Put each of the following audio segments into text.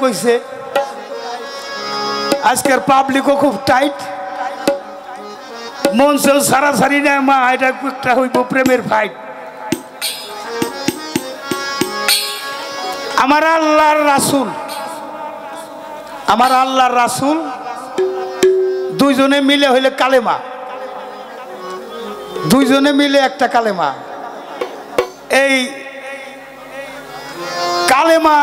কইছে আজকের পাবলিকও খুব টাইট মনসেও সারাসারি না মা এটা একটা হইব প্রেমের ফাইট আমার আল্লাহর রাসূল দুইজনে মিলে হইলে কালেমা দুইজনে মিলে একটা কালেমা এই কালেমা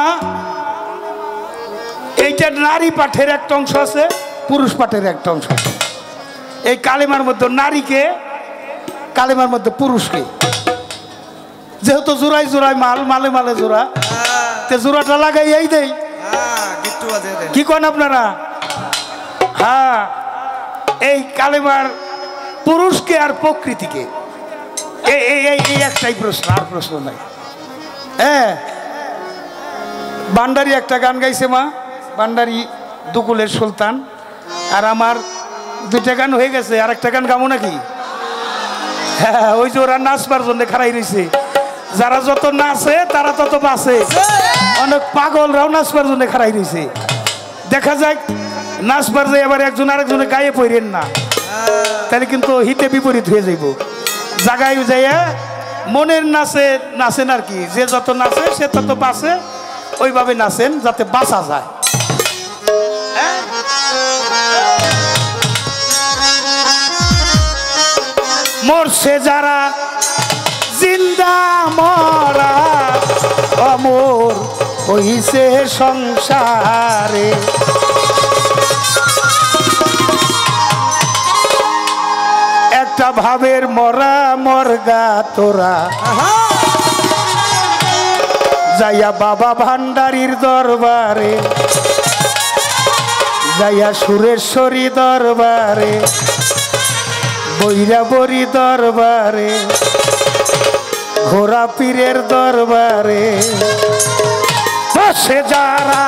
এইটা নারী পাঠের একটা অংশ আছে পুরুষ পাঠের একটা অংশ আছে এই কালেমার মধ্যে নারীকে কালেমার মধ্যে পুরুষকে যেহেতু জোড়াই জোড়াই মালে মালে জোড়া তে জোড়াটা লাগাই এই দেই কি কোন আপনারা হ্যাঁ এই কালেমার পুরুষকে আর প্রকৃতিকে এই একটাই প্রশ্ন আর প্রশ্ন নাই হ্যাঁ ভান্ডারি একটা গান গাইছে মা ভান্ডারি দুকুলের সুলতান আর আমার দুইটা গান হয়ে গেছে আর একটা গান গামো নাকি হ্যাঁ ওই যে ওরা নাচবার জন্য খাড়াই রয়েছে যারা যত নাচে তারা তত বাঁচে অনেক পাগলরাও নাচবার জন্য খাড়াই রয়েছে দেখা যায় নাচবার যায় এবার একজন আরেকজনে গায়ে পড়েন না তাহলে কিন্তু হিতে বিপরীত হয়ে যাইব জায়গায় যাইয়া মনের নাচে নাচেন আর কি যে যত নাচে সে তত বাঁচে ওইভাবে নাচেন যাতে বাঁচা যায় মরছে যারা জিন্দা মরা অমর হইছে সংসারে একটা ভাবের মরা মরগা তোরা যাইয়া বাবা ভান্ডারির দরবারে যাইয়া সুরেশ্বরী দরবারে বৈরাবরী দরবারে ঘোড়া পীরের দরবারে বসে যারা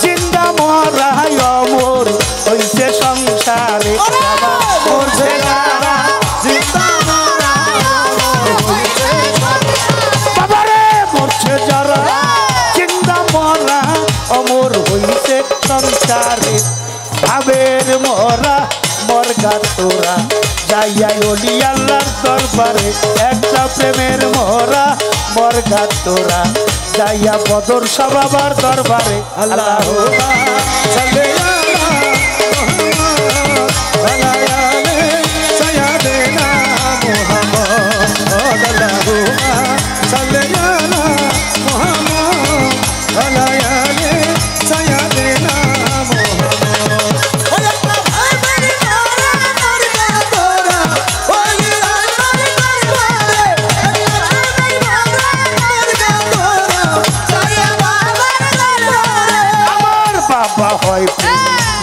জিন্দা মরা অমর হইছে সংসারে মরছে যারা জিন্দা মরা বাবারে মরছে যারা জিন্দা মরা অমর হইছে সংসারে ভাবের মরা মরগা তোরা যাইয়া ওলি আল্লাহর দরবারে একটা প্রেমের মরা মরগা তোরা যাইয়া বদর সবাবার দরবারে আল্লাহ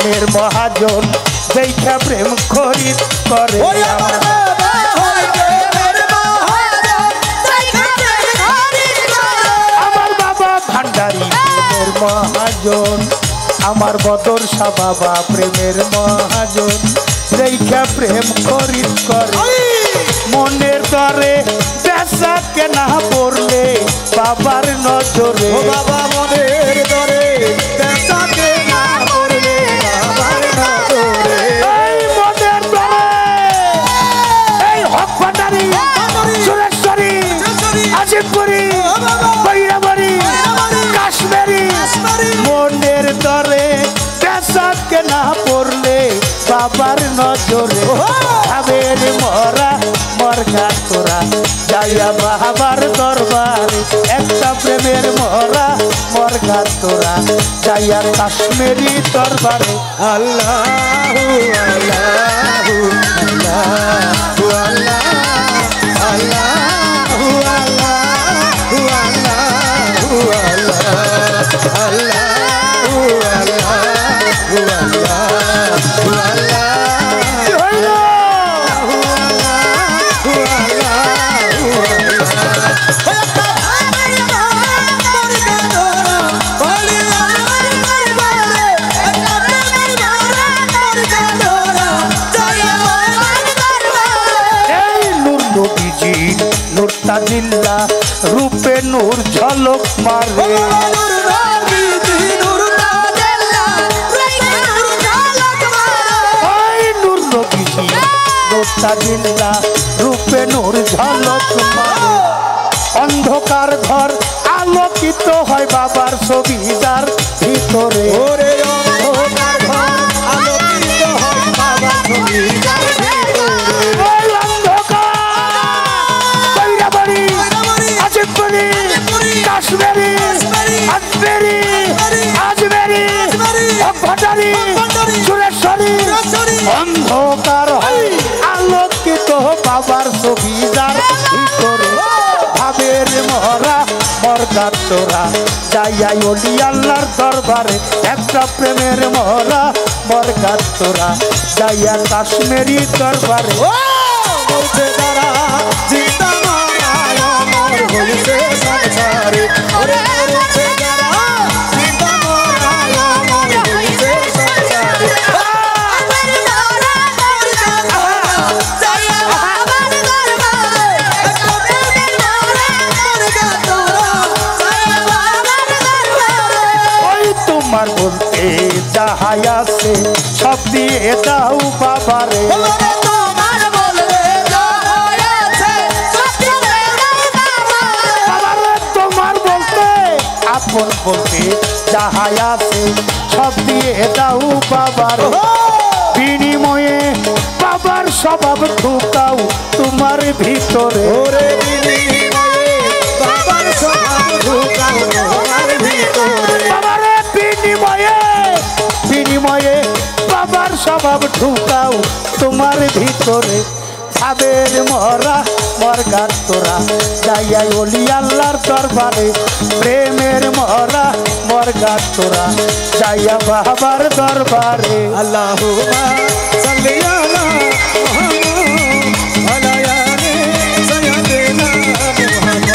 প্রেমের মহাজন দেখা প্রেম খরিদ করে আমার বাবা ভান্ডারি প্রেমের মহাজন আমার বদর শাহ বাবা প্রেমের মহাজন দেখা প্রেম খরিদ করে মনের দরে বেচা কেনা পড়লে বাবার নজরে বাবা মনের দরে বেচা কেনা পড়লে বাবার নজরে এই মনের দরে এই হক ভান্ডারি সুরেশ্বরী আজিমপুরি বৈরাবরী কাশ্মীরি মনের দরে বেচা কেনা পড়লে বাবার নজরে ভাবের মরা মরগা তোরা যাইয়া বাবার দরবারে একটা প্রেমের মরা মরগা তোরা যাইয়া কাশ্মীরি দরবারে আল্লাহু আল্লাহু আল্লাহু আল্লাহু আল্লাহু আল্লাহু আল্লাহু আল্লাহু আল্লাহু জিল্লা রূপে নূর ঝলক মারে জিন্দা জিন্দা রূপে নূর ঝলক মারে অন্ধকার ঘর আলোকিত হয় বাবার ছবি যার ভিতরে ওরে অন্ধকার ঘর আলোকিত হয় বাবার ছবি যার ভিতরে ওই অন্ধকার কইরাবাড়ি আজিবপুরি কাশ্মীরি আজমেরি ভট্টারি সুরেশ্বরী অন্ধকার হয় আলোকিত বাবার ছবি যার ভিতরে ভাবের মহরা মরগার তোরা যাইয়া ওলি আল্লাহর দরবারে একটা প্রেমের মহরা মরগার তোরা যাইয়া কাশ্মীরি দরবারে বলছে তারা জিন্দা মারায় অমর হইছে সংসারে ওরে বলছে তারা জিন্দা মারায় অমর হইছে সংসারে তোমার বলতে যাহাই আছে সব দিয়ে দাও বাবারে তোমার বলতে আপন বলতে যাহাই আছে সব দিয়ে দাও বাবার বিনিময়ে বাবার স্বভাব ঢুকাও তোমার ভিতরে ওরে বিনিময়ে বাবার স্বভাব ঢুকাও তোমার ভিতরে বাবারে বিনিময়ে বাবার স্বভাব ঢুকাও তোমার ভিতরে ভাবের মরা মরগার তোরা যাইয়া ওলি আল্লাহর দরবারে প্রেমের মরা মরগার তোরা যাইয়া বাবার দরবারে আল্লাহুম্মা সাল্লি আলা মুহাম্মদ ওয়া আলা আলি সাইয়্যিদিনা মুহাম্মদ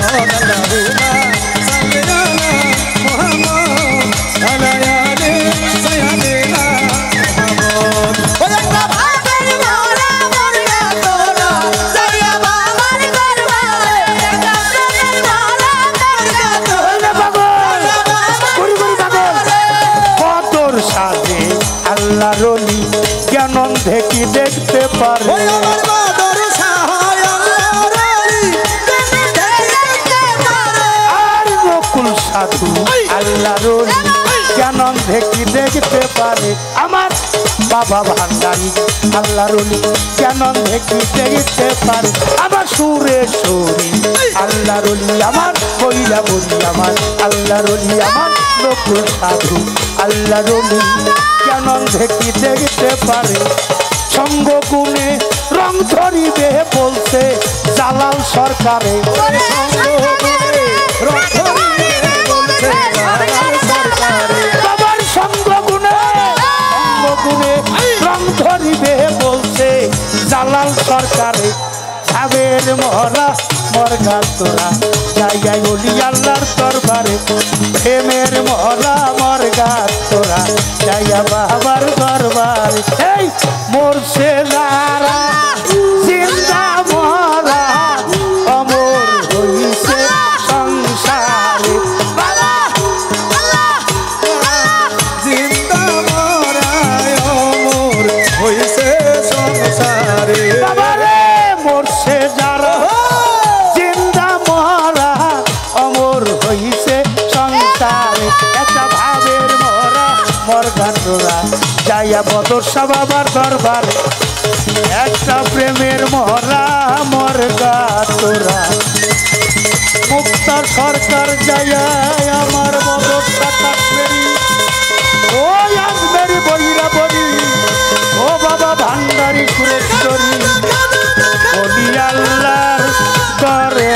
আল্লাহুম্মা সাল্লি আলা মুহাম্মদ ওয়া আলা আলি সাইয়্যিদিনা মুহাম্মদ ওরে বাবার মোরা মোরা তোরা যাইয়া বাবার দরবারে প্রেমের মোরা মোরা তোরা পাগল গুরি গুরি পাগল কদর সাজে আল্লাহ রলি জ্ঞান দেখি দেখতে পারে ওরে আমার বাদর সহায় আল্লাহর আলী দেখতে পারে আর বকুল সাধু আল্লাহ রলি জ্ঞান দেখি দেখতে পারে আমার বাবা ভান্ডারি আল্লাহ রলি জ্ঞান দেখি দেখতে পারে আমার সুরেশ্বরী আল্লাহ রলি আমার বইলা বলি আমার আল্লাহ রলি আমার বকুল সাধু আল্লাহ রলি জ্ঞান দেখি দেখতে পারে সঙ্গ গুণে রং ধরিবে বলছে জালাল সরকারে ওরে সঙ্গগুণে রক্ষরে বলছে জালাল সরকারে বাবার সঙ্গ গুণে রং ধরিবে বলছে জালাল সরকারে ভাবের মহরা মরগা তোরা জায়গায় বলি আল্লাহর দরবারে প্রেমের মহরা মরগা তোরা জায়গা বাবার দরবারে এই মরছে যারা জিন্দা মরা অমর হইছে সংসারে জিন্দা মরায় অমর হইছে সংসারে বাবারে মরছে যারা জিন্দা মরা অমর হইছে সংসারে একটা ভাবের মরা মরগা তোরা যাইয়া বদর শাহ বাবার দরবারে একটা প্রেমের মরা মরগা তোরা মুক্তার সরকার যাইয়া আমার বদর শাহ কাশ্মীরি ও আজমেরি বইরা বলি ও বাবা ভান্ডারি সুরেশ্বরী বলি আল্লাহর দরবারে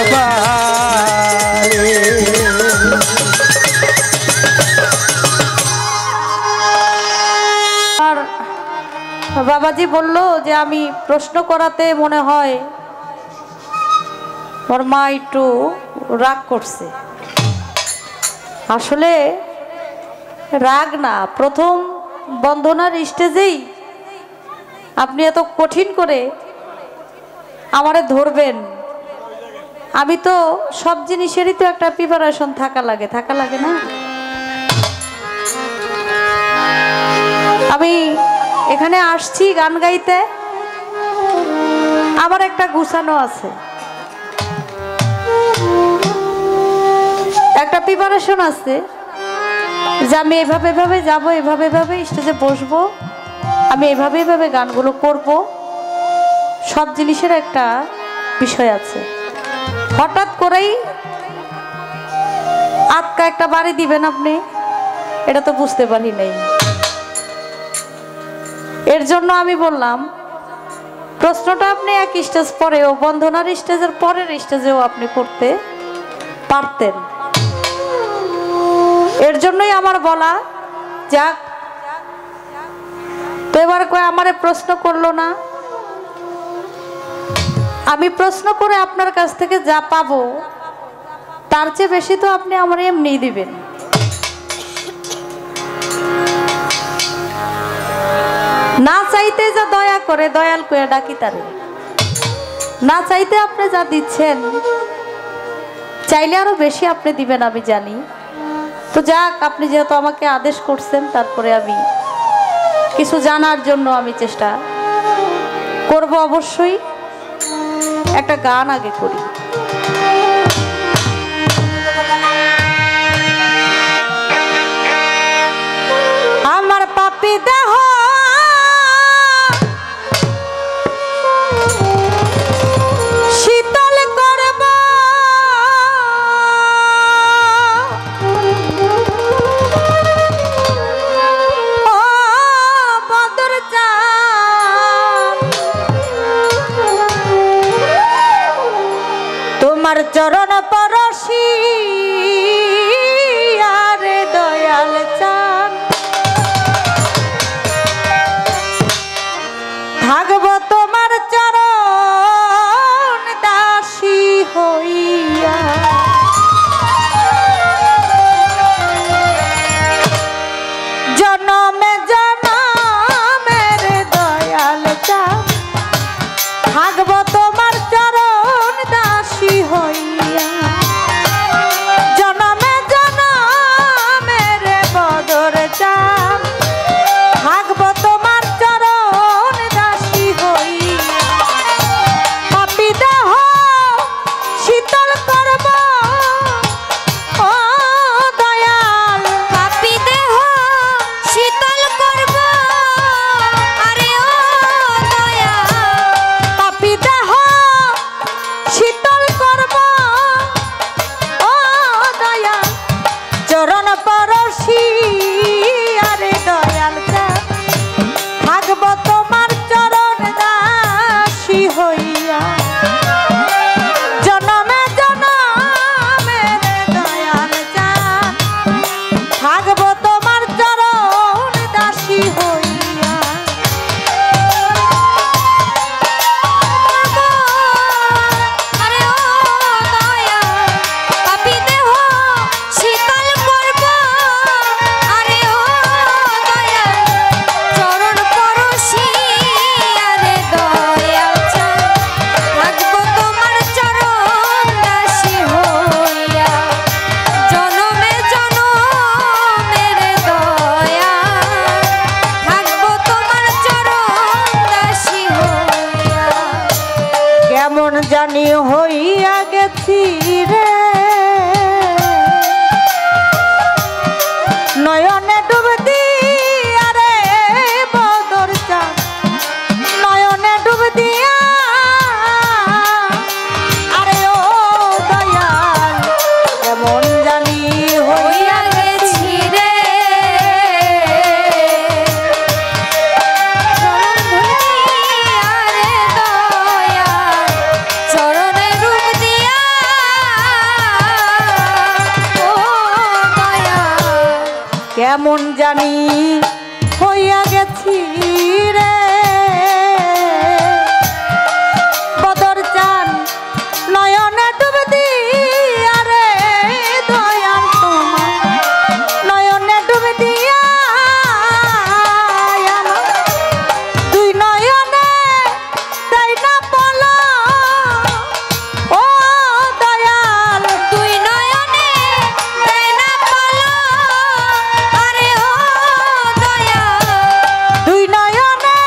আর বাবাজি বলল যে আমি প্রশ্ন করাতে মনে হয় ওর মা একটু রাগ করছে। আসলে রাগ না, প্রথম বন্ধনার স্টেজেই আপনি এত কঠিন করে আমারে ধরবেন। আমি তো সব জিনিসেরই তো একটা প্রিপারেশন থাকা লাগে না। আমি এখানে আসছি গান গাইতে, আমার একটা গুছানো আছে, একটা প্রিপারেশন আছে যে আমি এভাবে এভাবে যাবো, এভাবে এভাবে স্টেজে বসবো, আমি এভাবে এভাবে গানগুলো করব। সব জিনিসের একটা বিষয় আছে। হঠাৎ করেই আটকা একটা বাড়ি দিবেন আপনি, এটা তো বুঝতে পারি নাই। এর জন্য আমি বললাম প্রশ্নটা আপনি এক স্টেজ পরেও, বন্ধনার স্টেজের পরের স্টেজেও আপনি করতে পারতেন। এর জন্যই আমার বলা যাক। তো এবার কয় আমারে প্রশ্ন করলো না, আমি প্রশ্ন করে আপনার কাছ থেকে যা পাবো তার চেয়ে বেশি তো আপনি আমার এমনি দিবেন। না চাইতে যা দয়া করে দয়াল কয়ে ডাকি তারে, না চাইতে আপনি যা দিচ্ছেন চাইলে আরো বেশি আপনি দিবেন আমি জানি। তো যাক, আপনি যেহেতু আমাকে আদেশ করছেন, তারপরে আমি কিছু জানার জন্য আমি চেষ্টা করব। অবশ্যই একটা গান আগে করি। আমার পাপি দেহ শীতল করব, ও বদর চাঁদ তোমার চরণ পরশি আরে দয়াল চাঁদ থাকব তোমার চরণ দাসী হইয়া। জনমে জনমের দয়াল চাঁদ থাকব তোমার চরণ দাসী হইয়া। জনমে জনমের বদর চাঁদ থাকব তোমার চরণ দাসী হইয়া। পাপী দেহ শীতল করব, ও দয়াল পাপী দেহ শীতল করব, আরে ও দয়াল পাপী দেহ শীতল করব, ও দয়াল চরণ পরশি আরে দয়াল চাঁদ থাকব তোমার চরণ দাসী হইয়া। জনমে জনমের দয়াল চাঁদ থাকব তোমার চরণ দাসী হইয়া। আরে ও দয়াল পাপী দেহ শীতল করব, আরে ও দয়াল চরণ পরশি আরে দয়াল চাঁদ থাকব তোমার চরণ দাসী হইয়া। জনমে জনমের দয়াল থাকব তোমার চরণ দাসী হইয়া। কেমন জানি হইয়া গেছি রে, নয়নে ডুব দিয়া রে বদর চাঁদ, নয়নে ডুব দিয়া আরে ও দয়াল কেমন জানি হইয়া গেছি রে। চরণে ডুব দিয়া ও দয়াল কেমন জানি হইয়া গেছি রে। বদর চাঁদ নয়নে ডুব দিয়া রে দয়াল তোমার নয়নে ডুব দিয়া দুই নয়নে তাই না বলো, ও দয়াল দুই নয়নে তাই না বলো, আরে ও দয়াল দুই নয়নে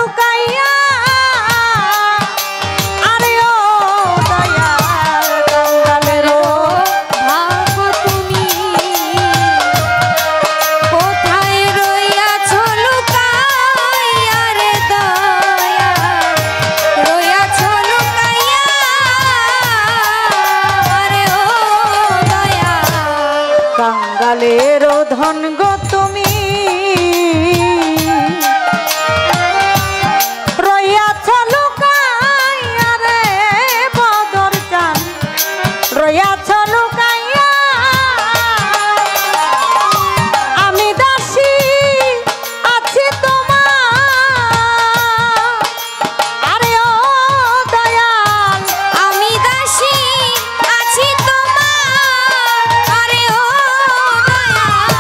লুকাইয়া আরে ও দয়াল কাঙ্গালেরও ভাগ্য তুমি কোথায় রইয়াছো লুকাইয়া রে দয়াল রইয়াছো লুকাইয়া আরে ও দয়াল কাঙ্গালেরও ধন গো তুমি রইয়াছো লুকাইয়া রে বদর চান রইয়াছো লুকাইয়া আমি দাসী আছি তোমার আরে ও দয়াল আমি দাসী আছি তোমার আরে ও দয়াল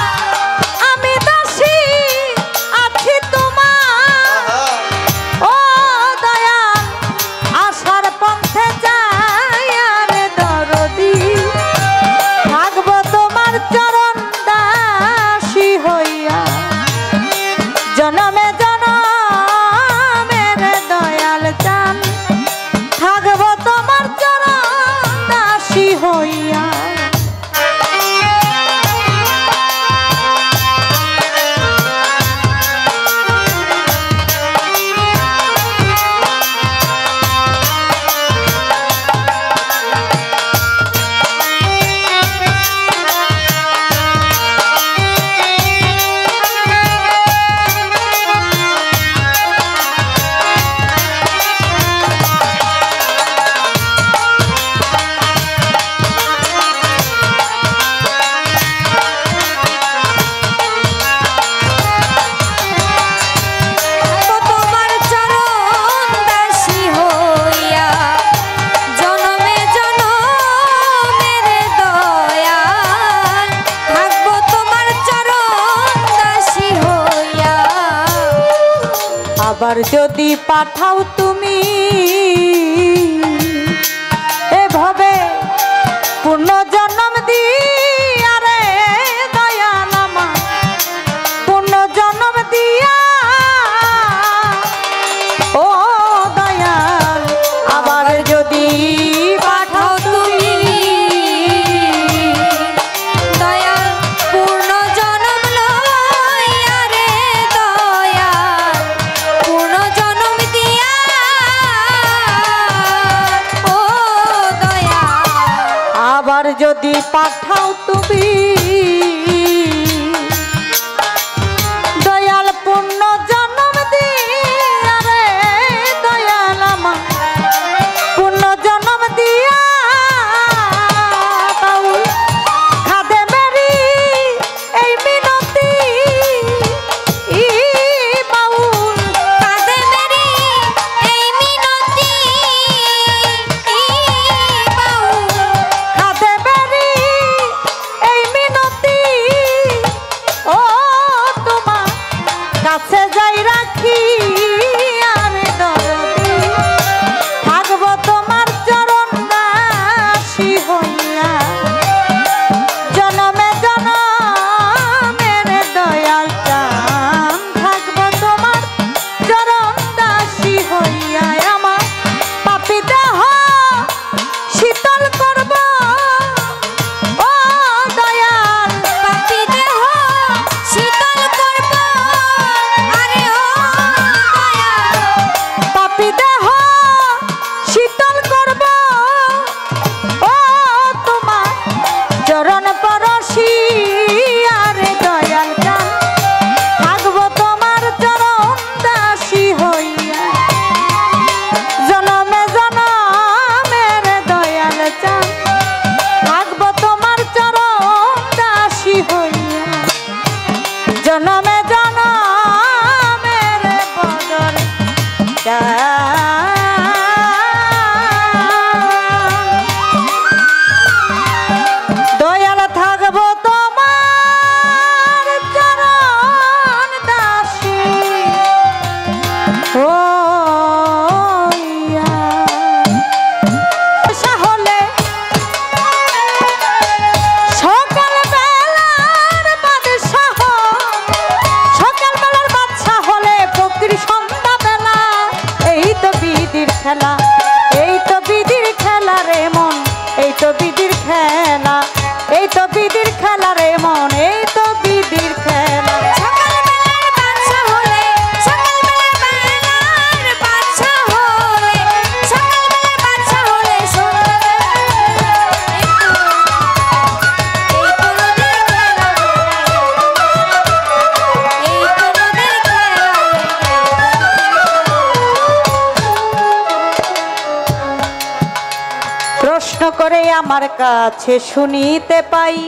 আমি দাসী আছি তোমার ও দয়াল আশার পথে যাই আরে দরদি থাকবো তোমার চরণ দাসী হইয়া জনমে জনমে রে দয়াল চান থাকবো তোমার চরণ দাসী হইয়া তোমার চরণ দাসী হইয়া জনমে জনমে রে দয়াল থাকবো তোমার চরণ দাসী হইয়া আবার যদি পাঠাও তুমি এভাবে পুনর্জন্ম দিয়া রে দয়াল আমার পুনর্জন্ম দিয়া ও দয়াল আবার যদি পাঠাও তুমি দয়াল পূর্ণ জন্ম লইয়া রে দয়াল পূর্ণ জন্ম দিয়া ও দয়াল আবার যদি পাঠাও তুমি দয়াল পূর্ণ জন্ম দিয়া রে দয়াল আমার পূর্ণ জন্ম দিয়া বাউল খাদে মেরি এই মিনতি ই বাউল খাদে মেরি এই মিনতি ই বাউল খাদে মেরি এই মিনতি ও তোমার কাছে যাই রাখি আরে দরদি থাকবো তোমার চরণ দাসী হইয়া জনমে জনমে রে দয়াল চান থাকবো তোমার চরণ দাসী হইয়া আমার পাপী দেহ শীতল করব ও দয়াল পাপী দেহ শীতল করব আরে ও খেলা, এই তো বিধির খেলা রে মন, এই তো বিধির খেলা, এই তো বিধির খেলা রে মন, এই তো বিধির খেলা। সকালবেলার বাদশা হলে, সকালবেলার বাদশা হলে, সকালবেলার বাদশা হলে এই তো নদীর খেলা, এই তো নদীর খেলা। প্রশ্ন করে আমার কাছে শুনিতে পাই,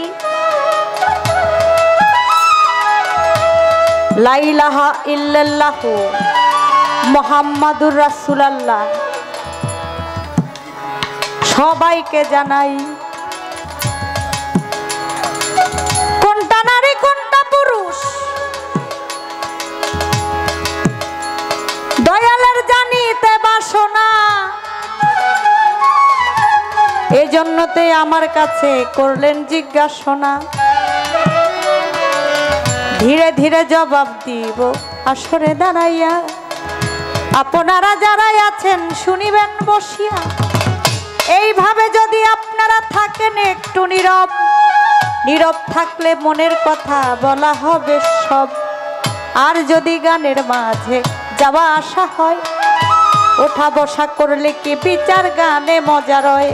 লা ইলাহা ইল্লাল্লাহু মুহাম্মাদুর রাসূলুল্লাহ। সবাইকে জানাই কোনটা নারী কোনটা পুরুষ, দয়ালের জানিতে বাসনা, এজন্যতে আমার কাছে করলেন জিজ্ঞাসনা। ধীরে ধীরে জবাব দিব আসরে দাঁড়াইয়া, আপনারা যারাই আছেন শুনিবেন বসিয়া। এইভাবে যদি আপনারা থাকেন একটু নীরব, নীরব থাকলে মনের কথা বলা হবে সব। আর যদি গানের মাঝে যাওয়া আসা হয়, ওঠা বসা করলে কি বিচার গানে মজা রয়।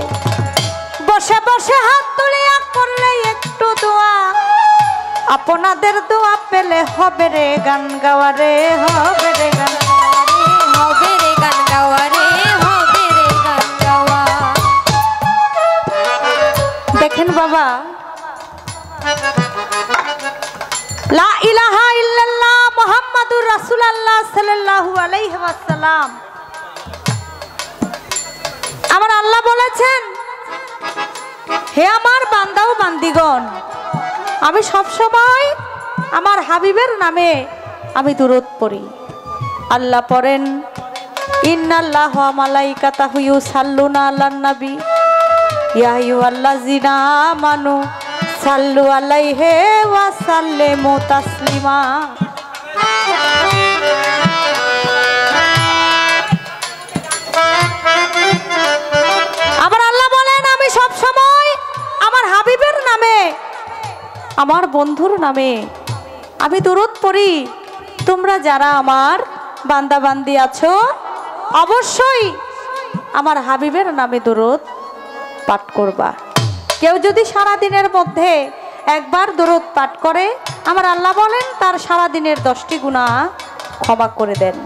বসে বসে হাত তুলিয়া করলে একটু দোয়া, আপনাদের দোয়া পেলে হবে রে গান গাওয়া রে, হবে রে গান হবে রে গান গাওয়া রে, হবে রে গান গাওয়া। দেখেন বাবা, লা ইলাহা ইল্লাল্লাহ মুহাম্মাদুর রাসূলুল্লাহ সাল্লাল্লাহু আলাইহি ওয়াসাল্লাম। আমার আল্লাহ বলেছেন, হে আমার বান্দা ও বান্দিগণ, আমি সব সময় আমার হাবিবের নামে আমি দুরূদ পড়ি। আল্লাহ পড়েন, ইন্নাল্লাহা ওয়া মালাইকাতাহু ইউসাল্লুনা আলান নবী ইয়া আইয়ুহাল্লাযিনা আমানু সাল্লু আলাইহি ওয়া সাল্লিমু তাসলিমা। আমার আল্লাহ বলেন, আমি সব সময় আমার হাবিবের নামে, আমার বন্ধুর নামে আমি দুরূদ পড়ি। তোমরা যারা আমার বান্দা বান্দি আছো, অবশ্যই আমার হাবিবের নামে দুরূদ পাঠ করবা। কেউ যদি সারা দিনের মধ্যে একবার দুরূদ পাঠ করে, আমার আল্লাহ বলেন তার সারা দিনের 10টি গুনাহ ক্ষমা করে দেন।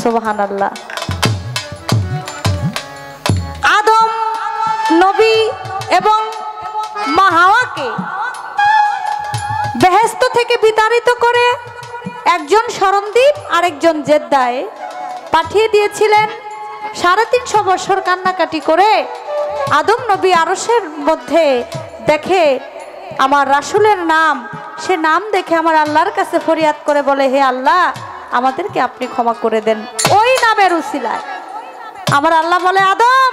সুবহানাল্লাহ। আদম নবী এবং মা হাওয়াকে বেহেশত থেকে বিতাড়িত করে একজন শরণদ্বীপ আরেকজন জেদ্দায় পাঠিয়ে দিয়েছিলেন। 350 বছর কান্নাকাটি করে আদম নবী আরশের মধ্যে দেখে আমার রাসূলের নাম, সে নাম দেখে আমার আল্লাহর কাছে ফরিয়াদ করে বলে, হে আল্লাহ, আমাদেরকে আপনি ক্ষমা করে দেন ওই নামের উসিলায়। আমার আল্লাহ বলে, আদম,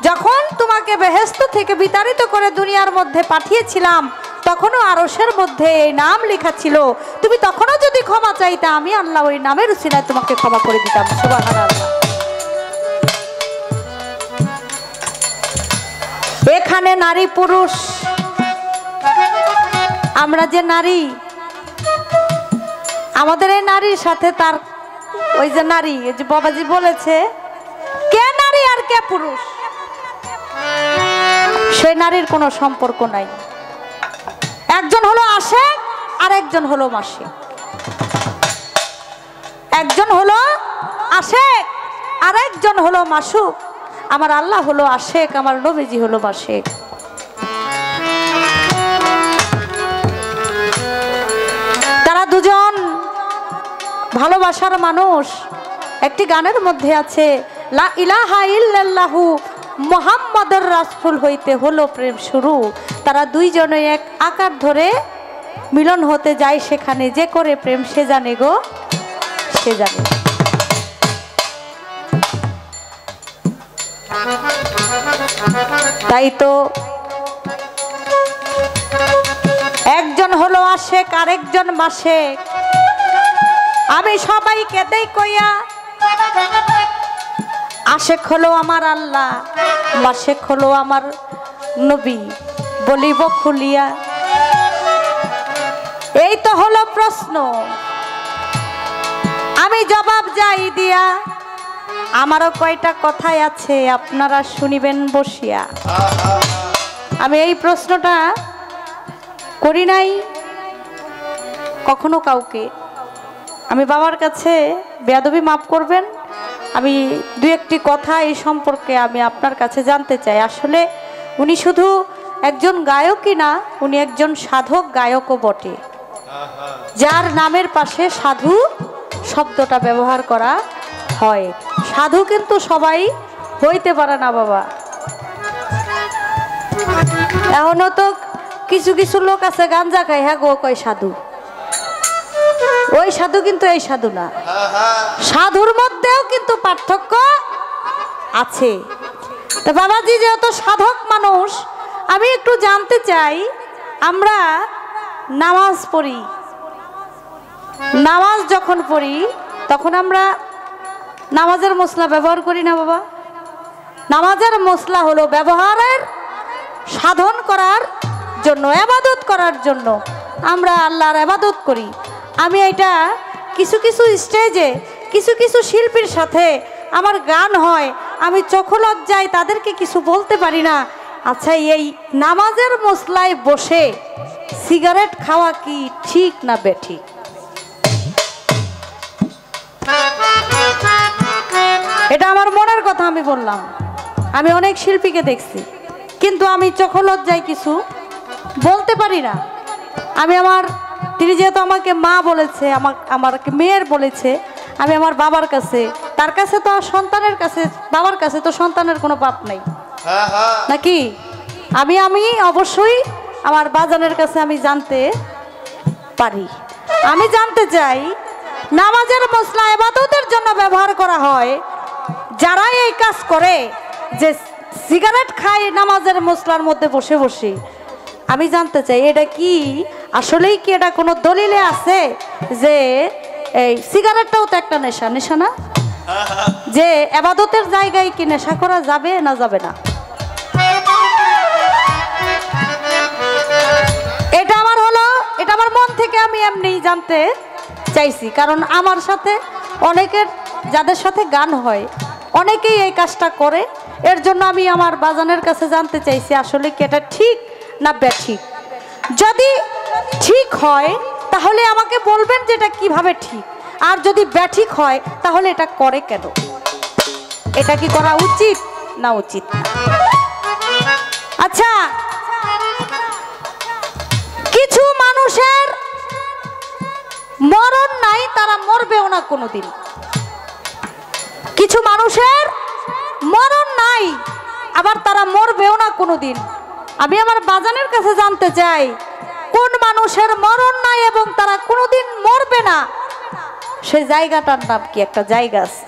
যখন তোমাকে বেহেশত থেকে বিতাড়িত করে দুনিয়ার মধ্যে পাঠিয়েছিলাম, তখনও আরশের মধ্যে এই নাম লেখা ছিল। তুমি তখনও যদি ক্ষমা চাইতা, আমি আল্লাহ ওই নামের উসিলায় তোমাকে ক্ষমা করে দিতাম। সুবহানাল্লাহ। এখানে নারী পুরুষ, আমরা যে নারী, আমাদের এই নারীর সাথে তার ওই যে নারী, এই যে বাবাজি বলেছে, কে নারী আর কে পুরুষ, সেই নারীর কোনো সম্পর্ক নাই। একজন হলো আশেক আর একজন হলো মাসিক। একজন হলো আশেক আর একজন হলো মাসুক। আমার আল্লাহ হলো আশেক, আমার নবীজি হলো মাসিক। তারা দুজন ভালোবাসার মানুষ। একটি গানের মধ্যে আছে, লা ইলাহা ইল্লাল্লাহু মুহাম্মাদুর রাসূল হইতে হলো প্রেম শুরু। তারা দুইজনে এক আকার ধরে মিলন হতে যায়, সেখানে যে করে প্রেম সে জানে গো, সে জানে। তাই তো একজন হলো আশেক আরেকজন মাসেক। আমি সবাইকে দেই কইয়া, আশেক হলো আমার আল্লাহ, মাশেক হলো আমার নবী, বলিব খুলিয়া। এই তো হলো প্রশ্ন, আমি জবাব যাই দিয়া। আমারও কয়টা কথাই আছে, আপনারা শুনিবেন বসিয়া। আমি এই প্রশ্নটা করি নাই কখনো কাউকে। আমি বাবার কাছে বেয়াদবি মাফ করবেন, আমি দু একটি কথা এই সম্পর্কে আমি আপনার কাছে জানতে চাই। আসলে উনি শুধু একজন গায়কই না, উনি একজন সাধক গায়কও বটে, যার নামের পাশে সাধু শব্দটা ব্যবহার করা হয়। সাধু কিন্তু সবাই হইতে পারে না বাবা। এখনো তো কিছু কিছু লোক আছে গাঞ্জা খায়, হ্যাঁ গো কয় সাধু। ওই সাধু কিন্তু এই সাধু না, সাধুর মধ্যেও কিন্তু পার্থক্য আছে। তো বাবাজি যেহেতু সাধক মানুষ, আমি একটু জানতে চাই, আমরা নামাজ পড়ি, নামাজ যখন পড়ি তখন আমরা নামাজের মশলা ব্যবহার করি না বাবা? নামাজের মশলা হলো ব্যবহারের সাধন করার জন্য, ইবাদত করার জন্য আমরা আল্লাহর ইবাদত করি। আমি এটা কিছু কিছু স্টেজে কিছু কিছু শিল্পীর সাথে আমার গান হয়, আমি চোখ লজ্জায় তাদেরকে কিছু বলতে পারি না। আচ্ছা, এই নামাজের মশলায় বসে সিগারেট খাওয়া কি ঠিক না বেঠিক? এটা আমার মনের কথা আমি বললাম। আমি অনেক শিল্পীকে দেখছি, কিন্তু আমি চোখ লজ্জায় কিছু বলতে পারি না। আমি তিনি যেহেতু আমাকে মা বলেছে, আমাকে মেয়ের বলেছে, আমি আমার বাবার কাছে, তার কাছে তো সন্তানের কাছে, বাবার কাছে তো সন্তানের কোনো পাপ নাই নাকি? আমি অবশ্যই আমার বাজানের কাছে আমি জানতে পারি। আমি জানতে চাই, নামাজের মশলা ইবাদতের জন্য ব্যবহার করা হয়, যারা এই কাজ করে, যে সিগারেট খায় নামাজের মশলার মধ্যে বসে বসে, আমি জানতে চাই এটা কি আসলেই কি এটা কোনো দলিলে আছে যে এই সিগারেটটাও তো একটা নেশা, নেশা না? যে ইবাদতের জায়গায় কি নেশা করা যাবে না যাবে না? এটা আমার মন থেকে আমি এমনি জানতে চাইছি, কারণ আমার সাথে অনেকের, যাদের সাথে গান হয়, অনেকেই এই কাজটা করে। এর জন্য আমি আমার বাজানের কাছে জানতে চাইছি আসলে কি এটা ঠিক না বেঠিক। যদি ঠিক হয় তাহলে আমাকে বলবেন যে এটা কিভাবে ঠিক, আর যদি বেঠিক হয় তাহলে এটা করে কেন? এটা কি করা উচিত না উচিত না? আচ্ছা, কিছু মানুষের মরণ নাই, তারা মরবেও না কোনোদিন। কিছু মানুষের মরণ নাই, আবার তারা মরবেও না কোনোদিন। আমি আমার বাজানের কাছে জানতে চাই, কোন মানুষের মরণ নাই এবং তারা কোনোদিন মরবে না, সেই জায়গাটার নাম কি? একটা জায়গা আছে।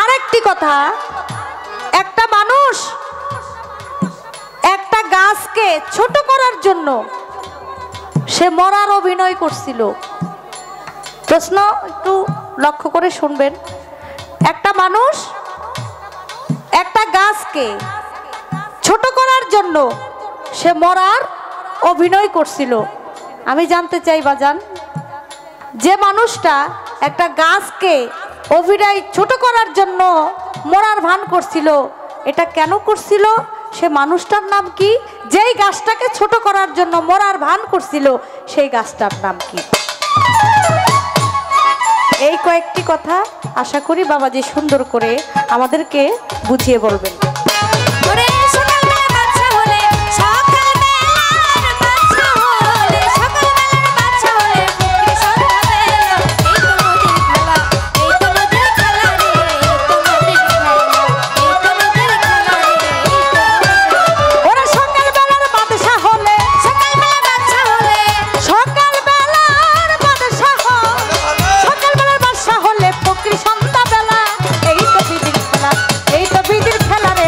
আরেকটি কথা, একটা মানুষ একটা গাছকে ছোট করার জন্য সে মরার অভিনয় করছিল। প্রশ্ন একটু লক্ষ্য করে শুনবেন। একটা মানুষ একটা গাছকে ছোট করার জন্য সে মরার অভিনয় করছিল। আমি জানতে চাই বাজান, যে মানুষটা একটা গাছকে অভিনয় ছোট করার জন্য মরার ভান করছিল, এটা কেন করছিল? সে মানুষটার নাম কি? যেই গাছটাকে ছোট করার জন্য মরার ভান করছিল, সেই গাছটার নাম কি? এই কয়েকটি কথা আশা করি বাবাজি সুন্দর করে আমাদেরকে বুঝিয়ে বলবেন। এই তো বিদির খেলা রে।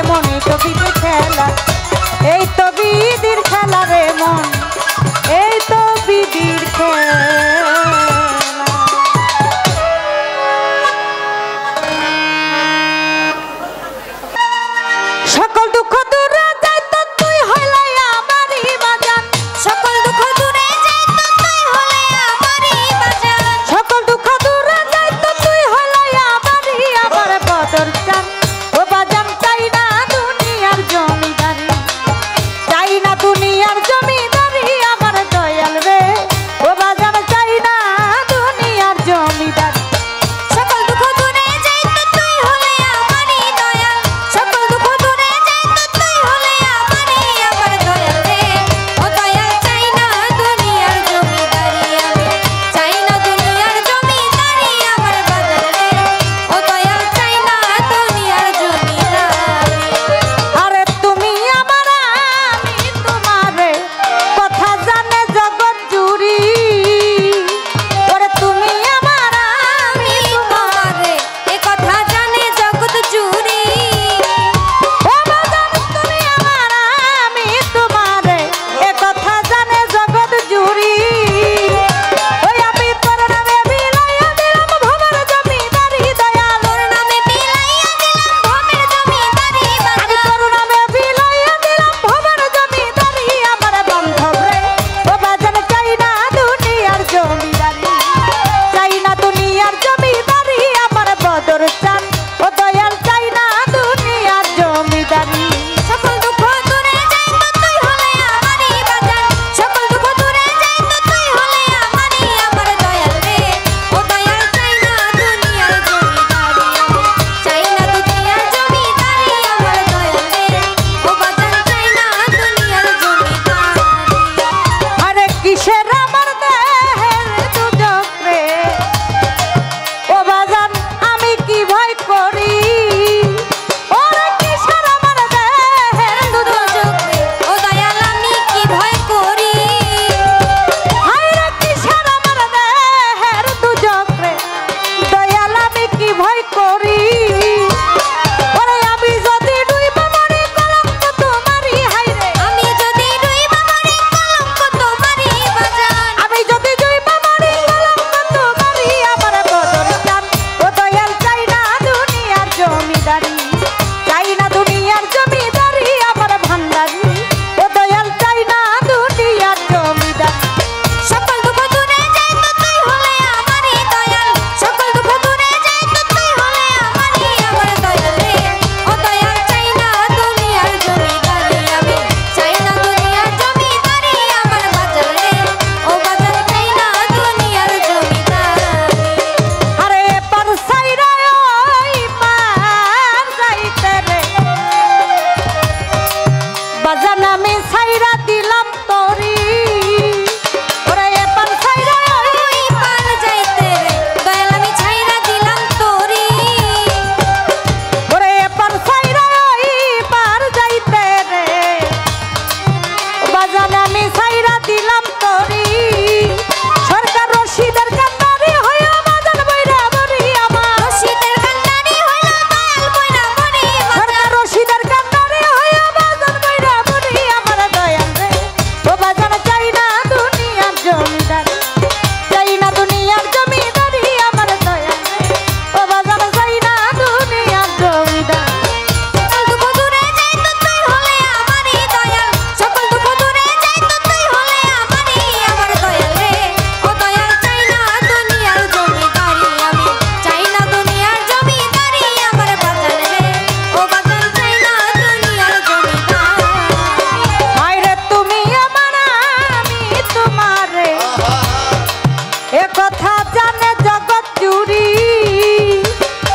কথা জানে জগৎ জুড়ি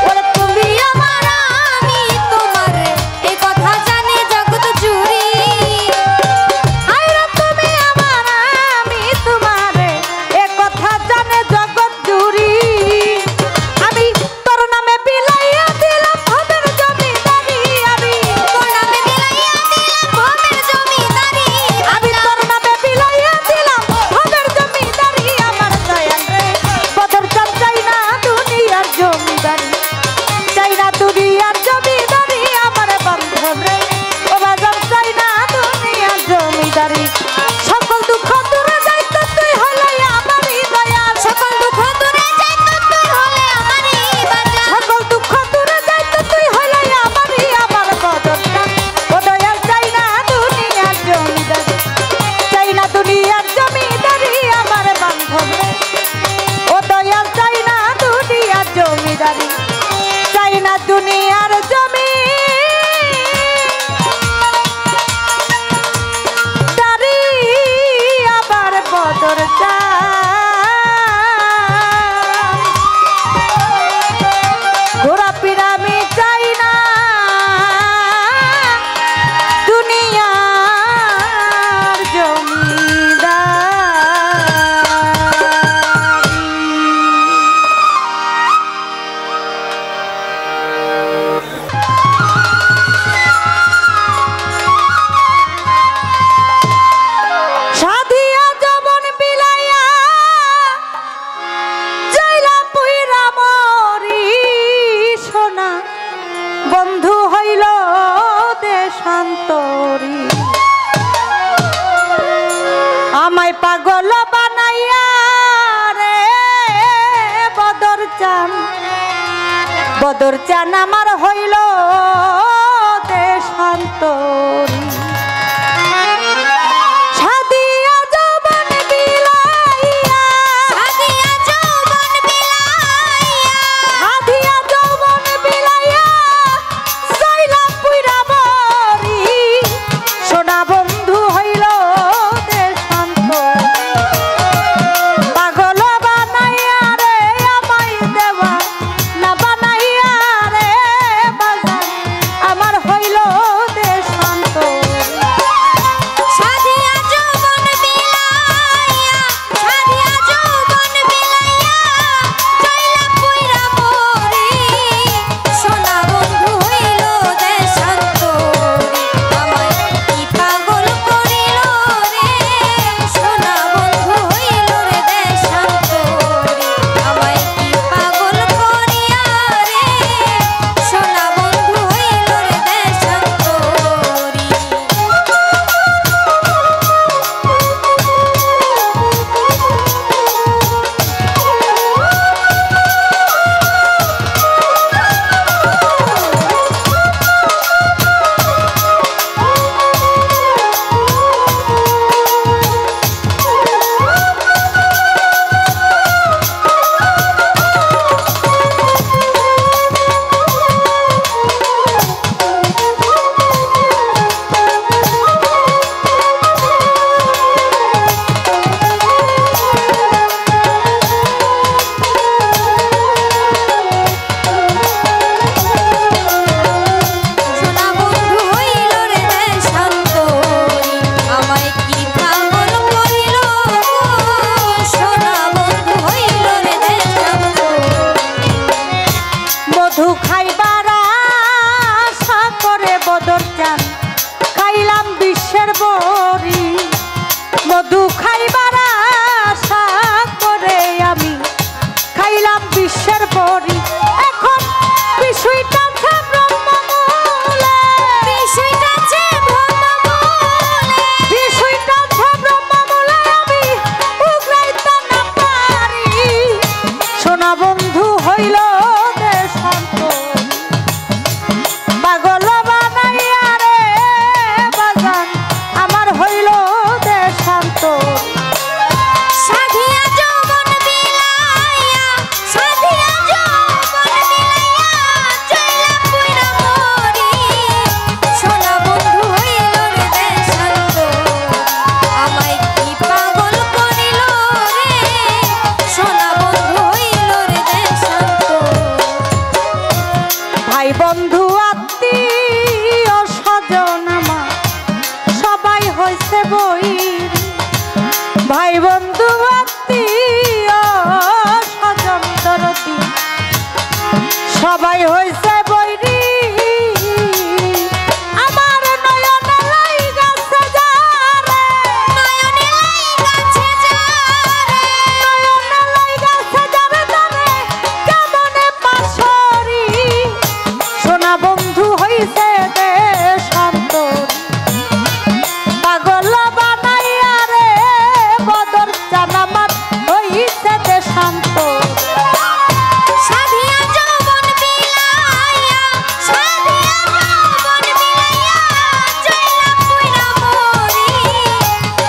ওরে তুমি আমার আমি তোমার এ কথা জানে জগৎ জুড়ি আইরা তুমি আমার আমি তোমার এ কথা জানে জগৎ জুড়ি আমি তোর নামে বিলাইয়া দিলাম ভবের জমিদারি আমি তোর নামে বিলাইয়া দিলাম ভবের জমিদারি আমি তোর নামে বিলাইয়া দিলাম ভবের জমিদারি আমার দয়াল রে বদর চান চাই না দুনিয়ার জমিদারি চাই না দুনিয়ার জমিদারি আমার বান্ধব রে ও বাজার চাই না দুনিয়ার জমিদারি সকল দুঃখ দূরে যাইতে তুই হলে আমারই দয়াল সকল দুঃখ দূরে যাইতে তুই হলে আমারই বাজার সকল দুঃখ দূরে যাইতে তুই হলে আমারই আমার বদর চান ও দয়াল চাই না দুনিয়ার জমিদারি চাই না দুনিয়ার জমিদারি আমার বান্ধব রে ও দয়াল চাই না দুনিয়ার জমিদারি চাই না দুনিয়ার জমি দারি আবার বদর ঘোরা পিরামি চাই না দুনিয়ার জমিদার সাধিয়া জবন বিলাইয়া জয়লা পুইরা মরি সোনা বন্ধু হইল দেশান্তরী আমায় পাগল বানাইয়া রে বদর চান আমার হইল দেশান্তরী সাদিয়া যৌবন বিলাইয়া সাদিয়া যৌবন বিলাইয়া সাদিয়া যৌবন বিলাইয়া জয়লা পুইরা মরি সোনা বন্ধু হইল দেশান্তরী পাগল বানাইয়া রে আমায় দেওয়া না বানাইয়া রে বাজার আমার হইল দেশান্তরী সাদিয়া যৌবন বিলাইয়া সাদিয়া যৌবন বিলাইয়া জয়লা পুইরা মরি সোনা বন্ধু হইল দেশান্তরী আমায় কি পাগল করিল রে সোনা বন্ধু হইল রে দেশান্তরী আমায় কি পাগল করিয়া রে সোনা বন্ধু হইল রে দেশান্তরী সোনা বন্ধু হইল রে দেশান্তরী আমায় কি পাগল করিল সোনা বন্ধু হইল রে দেশান্তরী মধু খাইবার আশা করে বদর চান খাইলাম বিশ্বের বরি মধু খাইবার আশা করে আমি খাইলাম বিশ্বের বরি এখন বিষয়টা ব্রহ্মমূলে বিষয়টা যে ব্রহ্মমূলে বিষয়টা ব্রহ্মমূলে আমি উগরাইতে না পারি সোনা বন্ধু হইল দেশান্তরী পাগল বানাইয়া রে বাজান আমার হইল দেশান্তরী সাদিয়া যৌবন বিলাইয়া সাদিয়া যৌবন বিলাইয়া জয়লা পুইরা মরি সোনা বন্ধু হইল রে দেশান্তরী আমায় কি পাগল করিল রে সোনা শান্ত। সাধিয়া যৌবন বিলাইয়া, সাধিয়া যৌবন বিলাইয়া, চইলা পুইরা মরি।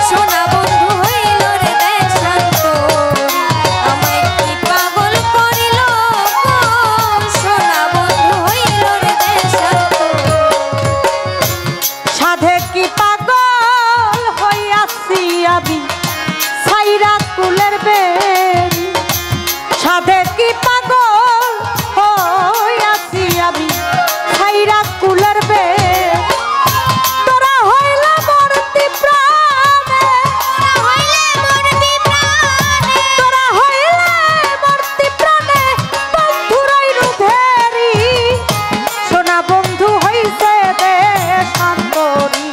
সোনা বন্ধু হইল রে দেশান্তরি, আমায় কি পাগল করিল গো। সোনা বন্ধু হইল রে দেশান্তরি। সাধে কি পাগল হইয়াছি আমি ছাইরা কুলের বেড়ি। সাধে কি পাগল হইয়াছি আমি ছাইরা কুলের বেড়ি। তোরা হইলে মরতি প্রাণে, তোরা হইলে মরতি প্রাণে, বন্ধুরাই রুধেরি। সোনা বন্ধু হইছে দেশান্তরি,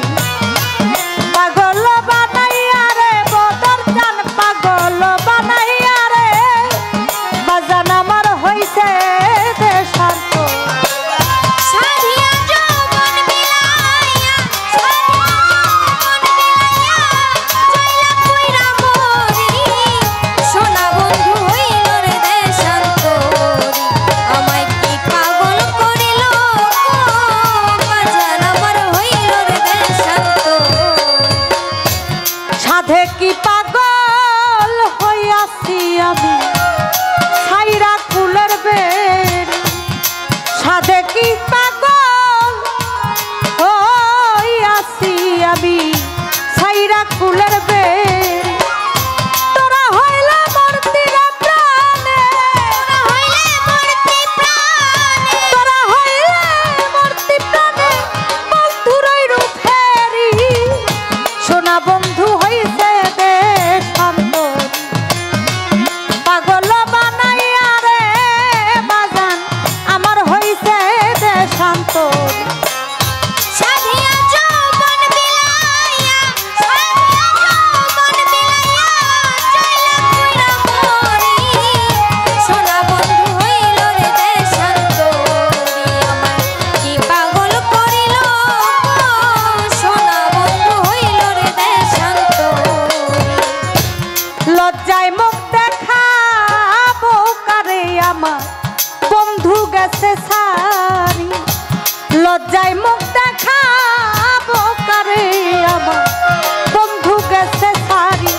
পাগল বানাইয়া রে বদর জান, পাগল বানাইয়া রে বাজান আমার হইছে দেশান্তরি। সাধিয়া যৌবন বিলাইয়া, সাধিয়া যৌবন বিলাইয়া, চইলা পুইরা মরি। সোনা বন্ধু হইল রে দেশান্তরি, আমায় কি পাগল করিল গো। বাজান আমার হইল রে দেশান্তরি। সাধে কি পাগল হইয়াছি আমি ছাইরা কুলের বেড়ি। সাধে কি পাগল হইয়াছি আমি ছাইরা কুলের বেড়ি। তোরা হইলে মরতি রে প্রাণে, তোরা হইলে মরতি প্রাণে, বন্ধুরাই রুখেরি। সোনা বন্ধু হইছে দেশান্তরি, পাগল বানাইয়া রে বাজান আমার হইছে দেশান্তরি। সাধিয়া যৌবন বিলাইয়া, সাধিয়া যৌবন বিলাইয়া, চইলা পুইরা মরি। সোনা বন্ধু হইল রে দেশান্তরি, আমায় কি পাগল করিল গো। সোনা বন্ধু হইল রে দেশান্তরি। লজ্জায় মুখ দেখাবো কারে আমার বন্ধু গেছে সারি। লজ্জায় মুখ দেখাবো কারে আমার বন্ধু গেছে সারি।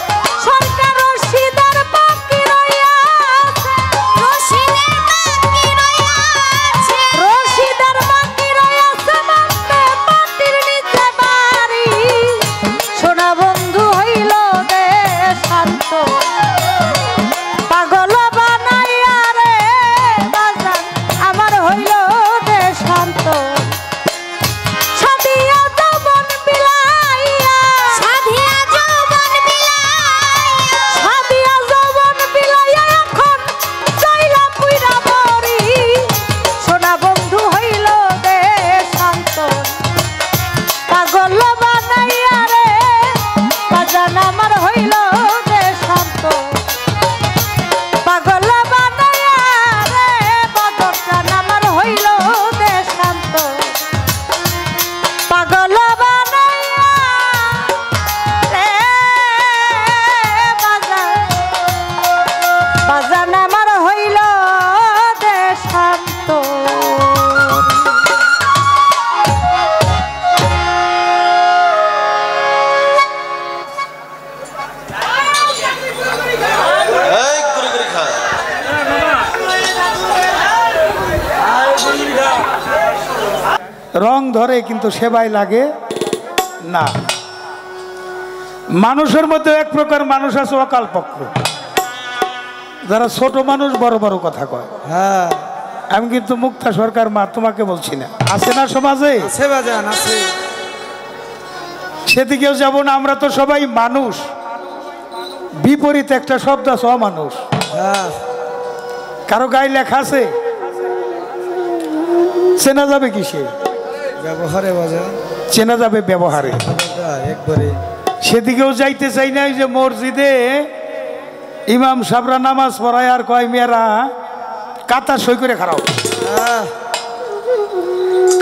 সরকার রশিদার বাকি রইয়াছে, রশিদের বাকি রইয়াছে, রশিদার বাকি রইয়াছে, মানতে মাটির নিচে বাড়ি। সোনা বন্ধু হইল দেশান্তরি, পাগল বানাইয়া রে বাজান আমার হইল দেশান্তরি। সাধিয়া যৌবন বিলাইয়া, সাধিয়া যৌবন বিলাইয়া, সাধিয়া যৌবন বিলাইয়া এখন চাইলা পুইরা মরি। সোনা বন্ধু হইল দেশান্তরি, পাগল বানাইয়া রে বাজান আমার হইল দেশান্তরি। পাগল বানাইয়া রে বদর জান আমার হইল দেশান্তরি। পাগল বানাইয়া রে বাজান, বাজান আমার হইল দেশান্তরি। এই করে করে খা। রং ধরে কিন্তু সেবাই লাগে না। মানুষের মধ্যে এক প্রকার মানুষ আছে অকাল পক্ষ, যারা ছোট মানুষ বড় বড় কথা কয়। হ্যাঁ আমি কিন্তু মুক্তা সরকার মা তোমাকে বলছি না, আছে না সমাজে? আছে বাজান আছে। সেদিকেও যাব না, আমরা তো সবাই মানুষ। বিপরীত একটা শব্দ আছে অমানুষ। হ্যাঁ কারো গায়ে লেখা আছে, চেনা যাবে কিসে? ব্যবহারে বাজান, চেনা যাবে ব্যবহারে। একবারে সেদিকেও যাইতে চাই না। যে মসজিদে ইমাম সাবরা নামাজ পড়ায় আর কয় মেয়েরা কাতার সই করে খারাও,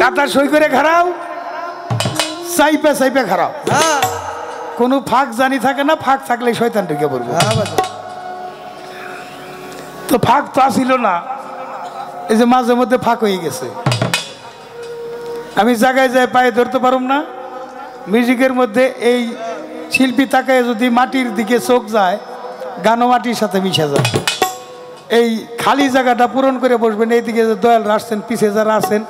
কাতার সই করে খারাও, চাইপে চাইপে খারাও। কোনো ফাঁক জানি থাকে না, ফাঁক থাকলে শয়তান ঢুকে পড়বে। তো ফাঁক তো আসিল না, এই যে মাঝে মধ্যে ফাঁক হয়ে গেছে। আমি জায়গায় যাই পায়ে ধরতে পারুম না। মিউজিকের মধ্যে এই শিল্পী তাকায় যদি মাটির দিকে চোখ যায়, গানও মাটির সাথে মিশে যায়। এই খালি জায়গাটা পূরণ করে বসবেন। এইদিকে যে দয়াল আসছেন, পিছে যারা আছেন,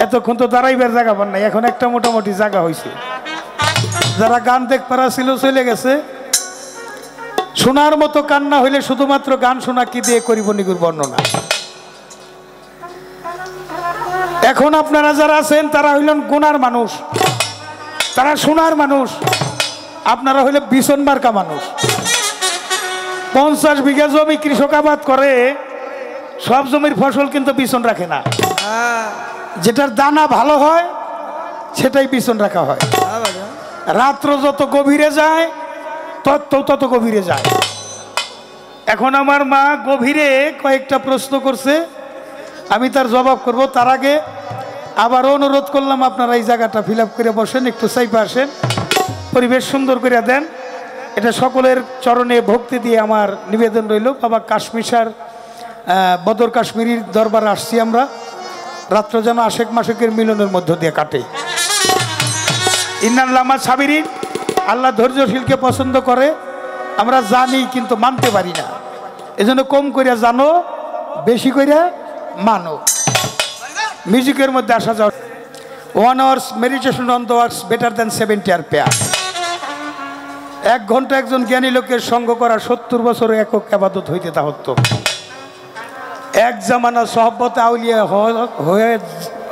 এতক্ষণ তো দাঁড়াইবার জায়গা পান নাই, এখন একটা মোটামুটি জায়গা হয়েছে। যারা গান দেখ পারা ছিল চলে গেছে। শোনার মতো কান্না হইলে শুধুমাত্র গান শোনা কি দিয়ে করিব নিগুর বর্ণনা। এখন আপনারা যারা আছেন তারা হইলেন গুনার মানুষ, তারা শোনার মানুষ, আপনারা হইলে বিছন মার্কা মানুষ। 50 বিঘা জমি কৃষক আবাদ করে, সব জমির ফসল কিন্তু বিছন রাখে না। যেটার দানা ভালো হয় সেটাই বিছন রাখা হয়। রাত্র যত গভীরে যায় তত গভীরে যায়। এখন আমার মা গভীরে কয়েকটা প্রশ্ন করছে, আমি তার জবাব করব। তার আগে আবার অনুরোধ করলাম আপনারা এই জায়গাটা ফিল আপ করে বসেন, একটু চাইপে আসেন, পরিবেশ সুন্দর করে দেন। এটা সকলের চরণে ভক্তি দিয়ে আমার নিবেদন রইল। বাবা কাশ্মীর স্যার বদর কাশ্মীরির দরবারে আসছি আমরা। রাত্র যেন আশেক মাসেকের মিলনের মধ্য দিয়ে কাটে। ইন্নাল্লামা সাবিরিন, আল্লাহ ধৈর্যশীলকে পছন্দ করে। আমরা জানি কিন্তু মানতে পারি না, এজন্য কম করিয়া জানো, বেশি করিয়া মানো। মিউজিকের মধ্যে আসা যাও। 1 hours meditation on the works better than 70 hour prayer. 1 ঘন্টা একজন জ্ঞানী লোকের সঙ্গ করা 70 বছর একক আবাদত হইতে তা হতো। এক জামানা সহব্বতে আউলিয়া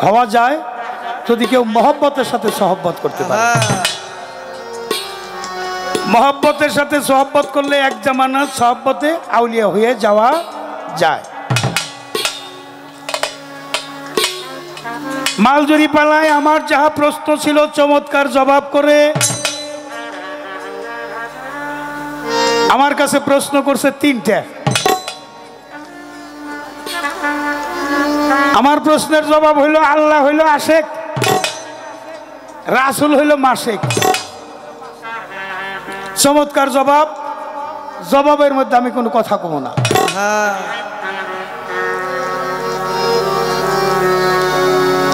হওয়া যায় যদি কেউ মহব্বতের সাথে সহব্বত করতে পারে। মহব্বতের সাথে সহব্বত করলে এক জামানা সহব্বতে আউলিয়া হয়ে যাওয়া যায়। মালজুরি পালায় আমার যাহা প্রশ্ন ছিল চমৎকার জবাব করে আমার কাছে প্রশ্ন করছে 3টা। আমার প্রশ্নের জবাব হইল আল্লাহ হইল আশেক, রাসূল হইল মাশেক। চমৎকার জবাব। জবাবের মধ্যে আমি কোনো কথা কম না।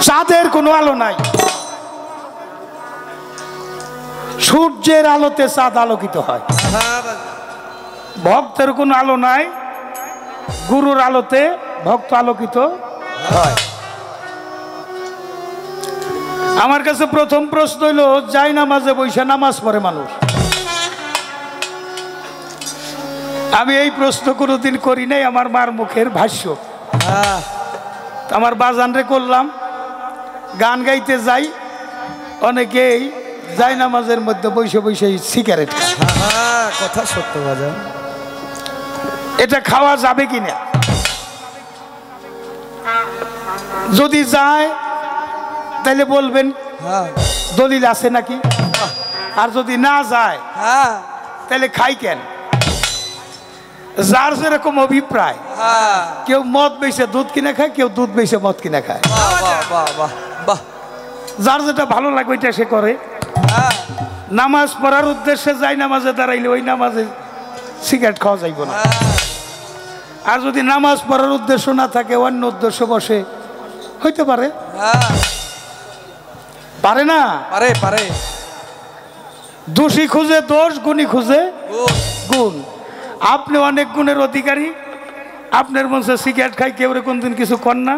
চাঁদের কোনো আলো নাই, সূর্যের আলোতে চাঁদ আলোকিত হয়। ভক্তের কোনো আলো নাই, গুরুর আলোতে ভক্ত আলোকিত হয়। আমার কাছে প্রথম প্রশ্ন হইল যাই নামাজে বৈশা নামাজ পড়ে মানুষ। আমি এই প্রশ্ন কোনোদিন করি নাই, আমার মার মুখের ভাষ্য। আমার বাজানরে করলাম, গান গাইতে যাই, অনেকেই যাই নামাজের মধ্যে বসে বসে সিগারেট খায়। কথা সত্য বাজান। এটা খাওয়া যাবে কিনা? যদি যায় তাহলে বলবেন দলিল আছে নাকি, আর যদি না যায় তাহলে খাই কেন? যার যেরকম অভিপ্রায়, কেউ মদ বেচে দুধ কিনে খায়, কেউ দুধ বেচে মদ কিনে খায়। যার যেটা ভালো লাগে ওইটা সে করে। নামাজ পড়ার উদ্দেশ্যে যাই নামাজে দাঁড়াইলে ওই নামাজে সিগারেট খাওয়া যাইব না। আর যদি নামাজ পড়ার উদ্দেশ্য না থাকে, অন্য উদ্দেশ্য বসে হইতে পারে। পারে না? পারে পারে। দোষী খুঁজে দোষ, গুণী খুঁজে গুণ। আপনি অনেক গুণের অধিকারী, আপনার মনসে সিগারেট খাই, কেউ রে কোনদিন কিছু কর না।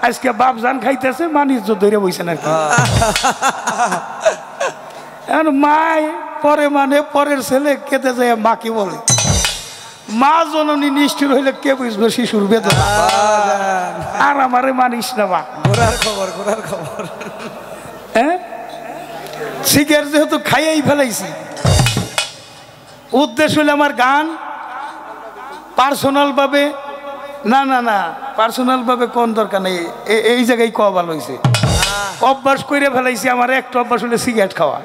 আজকে বাপ জান খাইতেছে, মানিস ধরে বইছেন আর কি। মায় পরে মানে পরের ছেলে কেটে যায় মা কি বলে। মা জননী নিষ্ঠুর হইলে কে বুঝবে শিশুর বেদনা। আর আমারে মানিস না মা। ঘোরার খবর, ঘোরার খবর। হ্যাঁ, সিগারেট যেহেতু খাইয়াই ফেলাইছি, উদ্দেশ্য হইলে আমার গান পার্সোনাল ভাবে না না না পার্সোনাল ভাবে কোন দরকার নেই, এই জায়গায় কওয়া ভালো হয়েছে। অভ্যাস করে ফেলাইছি, আমার একটা অভ্যাস হলে সিগারেট খাওয়া।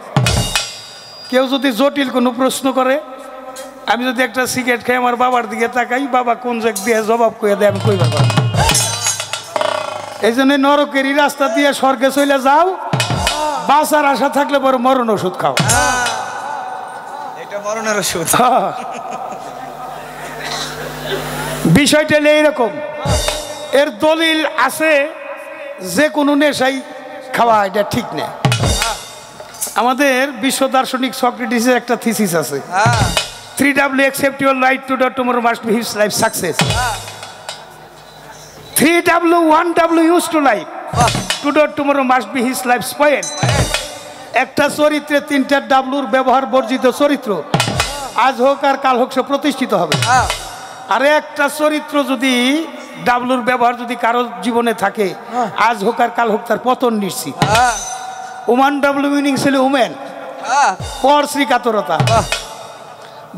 কেউ যদি জটিল কোনো প্রশ্ন করে, আমি যদি একটা সিগারেট খাই, আমার বাবার দিকে তাকাই, বাবা কোন জায়গা দিয়ে জবাব কইয়া দেয় আমি কইবার পারি। এই জন্য নরকেরই রাস্তা দিয়ে স্বর্গে চলে যাও, বাঁচার আশা থাকলে বড় মরণ ওষুধ খাও। এটা মরণের ওষুধ। বিষয়টা হলো এইরকম, এর দলিল আছে যে কোনো নেশাই খাওয়া এটা ঠিক না। আমাদের বিশ্ব দার্শনিক সক্রেটিসের একটা থিসিস আছে, 3W accept your right to the tomorrow must be his life success. 3W 1W used to life to the tomorrow must be his life spoil. একটা চরিত্রে 3টা ডাব্লুর ব্যবহার বর্জিত চরিত্র, আজ হোক আর কাল হোক সে প্রতিষ্ঠিত হবে। আর একটা চরিত্র যদি ডাব্লুর ব্যবহার যদি কারো জীবনে থাকে, আজ হোক আর কাল হোক তার পতন নিশ্চিত। ওমান ডাব্লু মিনিং ছিল উমেন, পর শ্রীকাতরতা।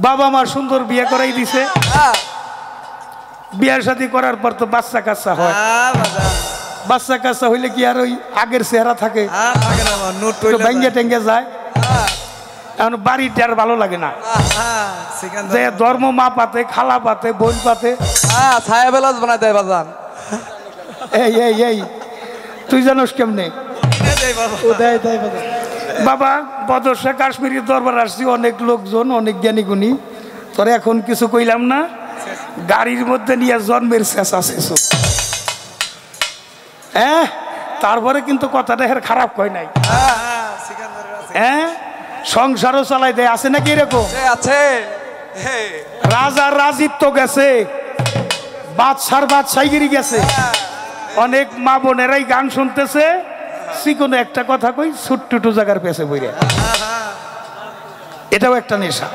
বাবা মা সুন্দর বিয়ে করাই দিছে, বিয়ার শাদী করার পর তো বাচ্চা কাচ্চা হয়, বাচ্চা কাচ্চা হইলে কি আর ওই আগের চেহারা থাকে, ভেঙ্গে টেঙ্গে যায়। এখন বাড়িটা আর ভালো লাগে না, যে ধর্ম মা পাতে, খালা পাতে, বোন পাতে, ছায়া বেলাজ বানাই দেয় বাজান। এই এই এই তুই জানোস কেমনে বাবা? বদরশা কাশ্মীরি দরবার আসছি, অনেক লোকজন, অনেক জ্ঞানী গুণী, তোর এখন কিছু কইলাম না, গাড়ির মধ্যে নিয়ে জন্মের শেষ আছে। হ্যাঁ, তারপরে কিন্তু কথাটা হের খারাপ কয় নাই। হ্যাঁ, সংসারও চালাই দেয়, আছে নাকি এরকম? আছে। রাজার রাজিত্ব গেছে, বাদশার বাদশাহীগিরি গেছে। অনেক মা বোনেরাই গান শুনতেছে, কোনো একটা কথা কই ছুট্টু জায়গার পেছে বইরে, এটাও একটা নেশা।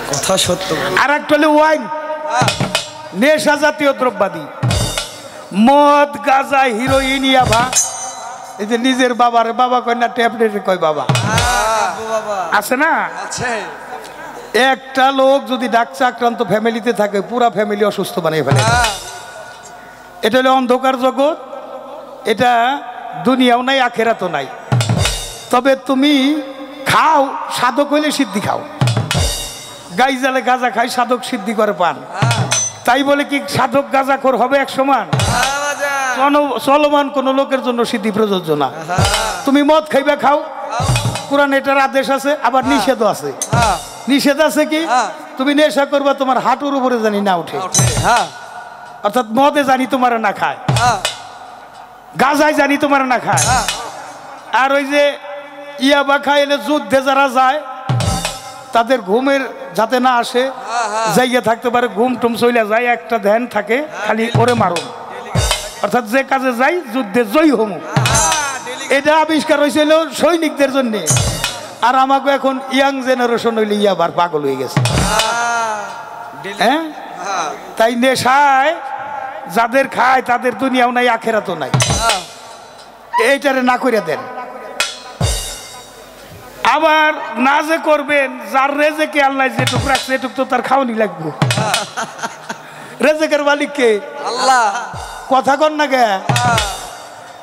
কথা সত্য। আর একটা হলো ওয়াইন, নেশা জাতীয় দ্রব্যাদি, মদ, গাঁজা, হিরোইন, ইয়াবা। এই যে নিজের বাবার বাবা কয় না, ট্যাবলেট কয় বাবা, আছে না? একটা লোক যদি ডাকছে আক্রান্ত ফ্যামিলিতে থাকে, পুরা ফ্যামিলি অসুস্থ বানিয়ে ফেলে। এটা হলো অন্ধকার জগৎ, এটা দুনিয়াও নাই, আখেরাতও নাই। তবে তুমি খাও, সাধক হইলে সিদ্ধি খাও। গাই জালে গাঁজা খাই, সাধক সিদ্ধি করে পান। তাই বলে কি সাধক গাঁজাখোর হবে এক সমান? চলমান কোন লোকের জন্য সিদ্ধি প্রযোজ্য না। তুমি মদ খাইবা খাও, কোরআন এটার আদেশ আছে, আবার নিষেধ আছে। নিষেধ আছে কি? তুমি নেশা করবা, তোমার হাঁটুর উপরে জানি না উঠে, অর্থাৎ মদে জানি তোমার না খায়, গাঁজায় জানি তোমার না খায়। আর ওই যে ইয়াবা খাইলে যুদ্ধে যারা যায়, তাদের ঘুমের যাতে না আসে, জায়গা থাকতে পারে, ঘুম টুম চলে যায়, একটা ধ্যান থাকে খালি ওরে মারুম, অর্থাৎ যে কাজে যাই যুদ্ধে জয়ী হমু। এটা আবিষ্কার হয়েছিল সৈনিকদের জন্য। আর আমাকে এখন ইয়াং জেনারেশন হইলে ইয়াবার পাগল হয়ে গেছে। হ্যাঁ, তাই নেশায় যাদের খায় তাদের দুনিয়াও নাই, আখেরাতও নাই। এইটারে না করে দেন। আবার না যে করবেন, যার রেজেকে আল্লাহ যেটুক রাখছে এটুক তো তার খাওয়ানি লাগবে। রেজেকের মালিক কে? আল্লাহ। কথা কন না গে,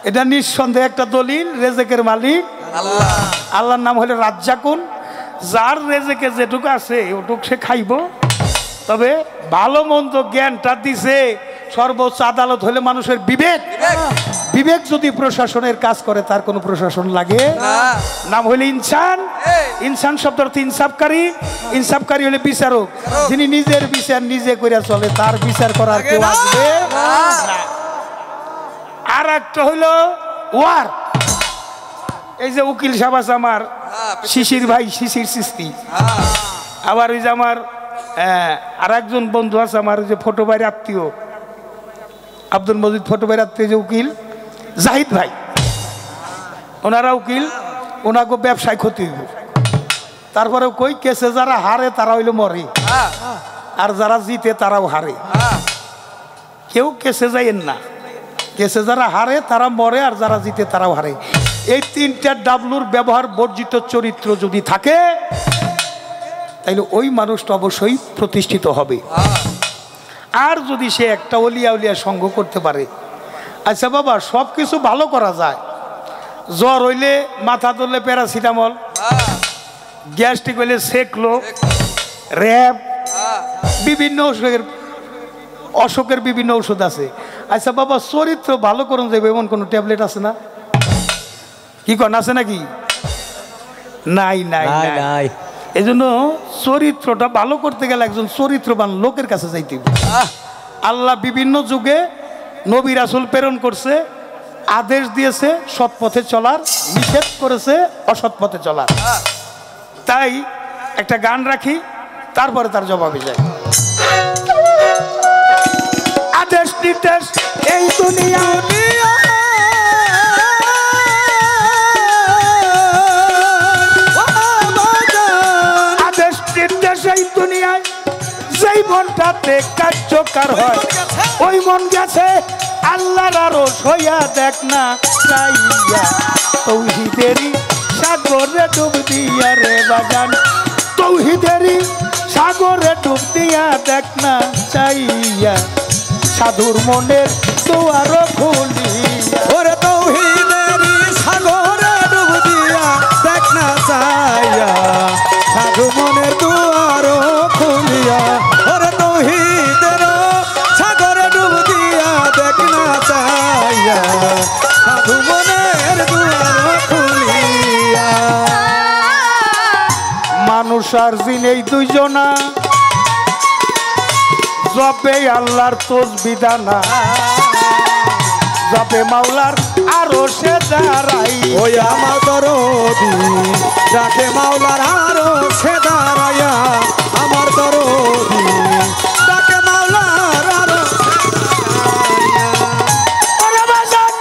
এটা নিঃসন্দেহে একটা দলিল, রেজেকের মালিক আল্লাহ। আল্লাহর নাম হলো রাজ্জাকুন। যার রেজেকে যেটুকু আছে ওটুক সে খাইব। তবে ভালো মন্দ জ্ঞানটা দিছে, সর্বোচ্চ আদালত হলে মানুষের বিবেক। বিবেক যদি প্রশাসনের কাজ করে, তার কোনো প্রশাসন লাগে নাম হইলে ইনসান। ইনসান শব্দ অর্থ ইনসাফকারী। ইনসাফকারী হলে বিচারক, যিনি নিজের বিচার নিজে করে চলে, তার বিচার করার কেউ আসবে না। আর একটা হইল ওয়ার। এই যে উকিল সাহেব আছে আমার, শিশির ভাই, শিশির সৃষ্টি। আবার ওই যে আমার আর একজন বন্ধু আছে আমার, যে ফটো ভাইয়ের আত্মীয়, আব্দুল মজিদ ফটো ভাইয়ের আত্মীয়, যে উকিল জাহিদ ভাই, ওনারা উকিল, ওনাকে ব্যবসায় ক্ষতি হইব। তারপরে কই কেসে যারা হারে তারা হইলো মরে, আর যারা জিতে তারাও হারে। কেউ কেসে যাইয়েন না, কেসে যারা হারে তারা মরে, আর যারা জিতে তারাও হারে। এই 3টা ডাবলুর ব্যবহার বর্জিত চরিত্র যদি থাকে, তাইলে ওই মানুষটা অবশ্যই প্রতিষ্ঠিত হবে। আর যদি সে একটা অলিয়া উলিয়া সঙ্গ করতে পারে, আচ্ছা বাবা, সব কিছু ভালো করা যায়। জ্বর হইলে মাথা ধরলে প্যারাসিটামল, গ্যাস্ট্রিক হইলে সেকলো, র্যাব, বিভিন্ন অসুখের বিভিন্ন ঔষধ আছে। আচ্ছা বাবা, চরিত্র ভালো করুন যাবে এমন কোনো ট্যাবলেট আছে না? কি কন, আছে নাকি? নাই নাই নাই। এই জন্য চরিত্রটা ভালো করতে গেলে একজন চরিত্রবান লোকের কাছে যাইতে হবে। আল্লাহ বিভিন্ন যুগে নবী রাসূল প্রেরণ করছে, আদেশ দিয়েছে সৎ পথে চলার, নিষেধ করেছে অসৎ পথে চলার। তাই একটা গান রাখি, তারপরে তার জবাবে যায়। আদেশ নির্দেশ এই দুনিয়া, আদেশ নির্দেশ এই দুনিয়ায় যেই মনটাতে কার্যকর হয় ওই মন গেছে আল্লাহর আরশ হইয়া, দেখ না চাইয়া তৌহিদেরই সাগরে ডুব দিয়া রে বাজান, তৌহিদেরই সাগরে ডুব দিয়া দেখ না চাইয়া সাধুর মনের দুয়ার খুলিয়া। ওরে তৌহিদেরই সাগরে ডুব দিয়া দেখ না চাইয়া সাধু মনের দুয়ার খুলিয়া। ওরে তৌহিদের সাগরে ডুব দিয়া দেখ না চাইয়া সাধু মনের দুয়ার খুলিয়া। মানুষ আর জিন এই দুইজনা জপে আল্লাহর তসবিহ দানা, জপে মাওলার আরশে দাঁড়াই। ওই আমার দরদি ডাকে মাওলার আরশে দাঁড়াইয়া, আমার দরদি ডাকে মাওলার আরশে দাঁড়াইয়া। ওরে বাজান,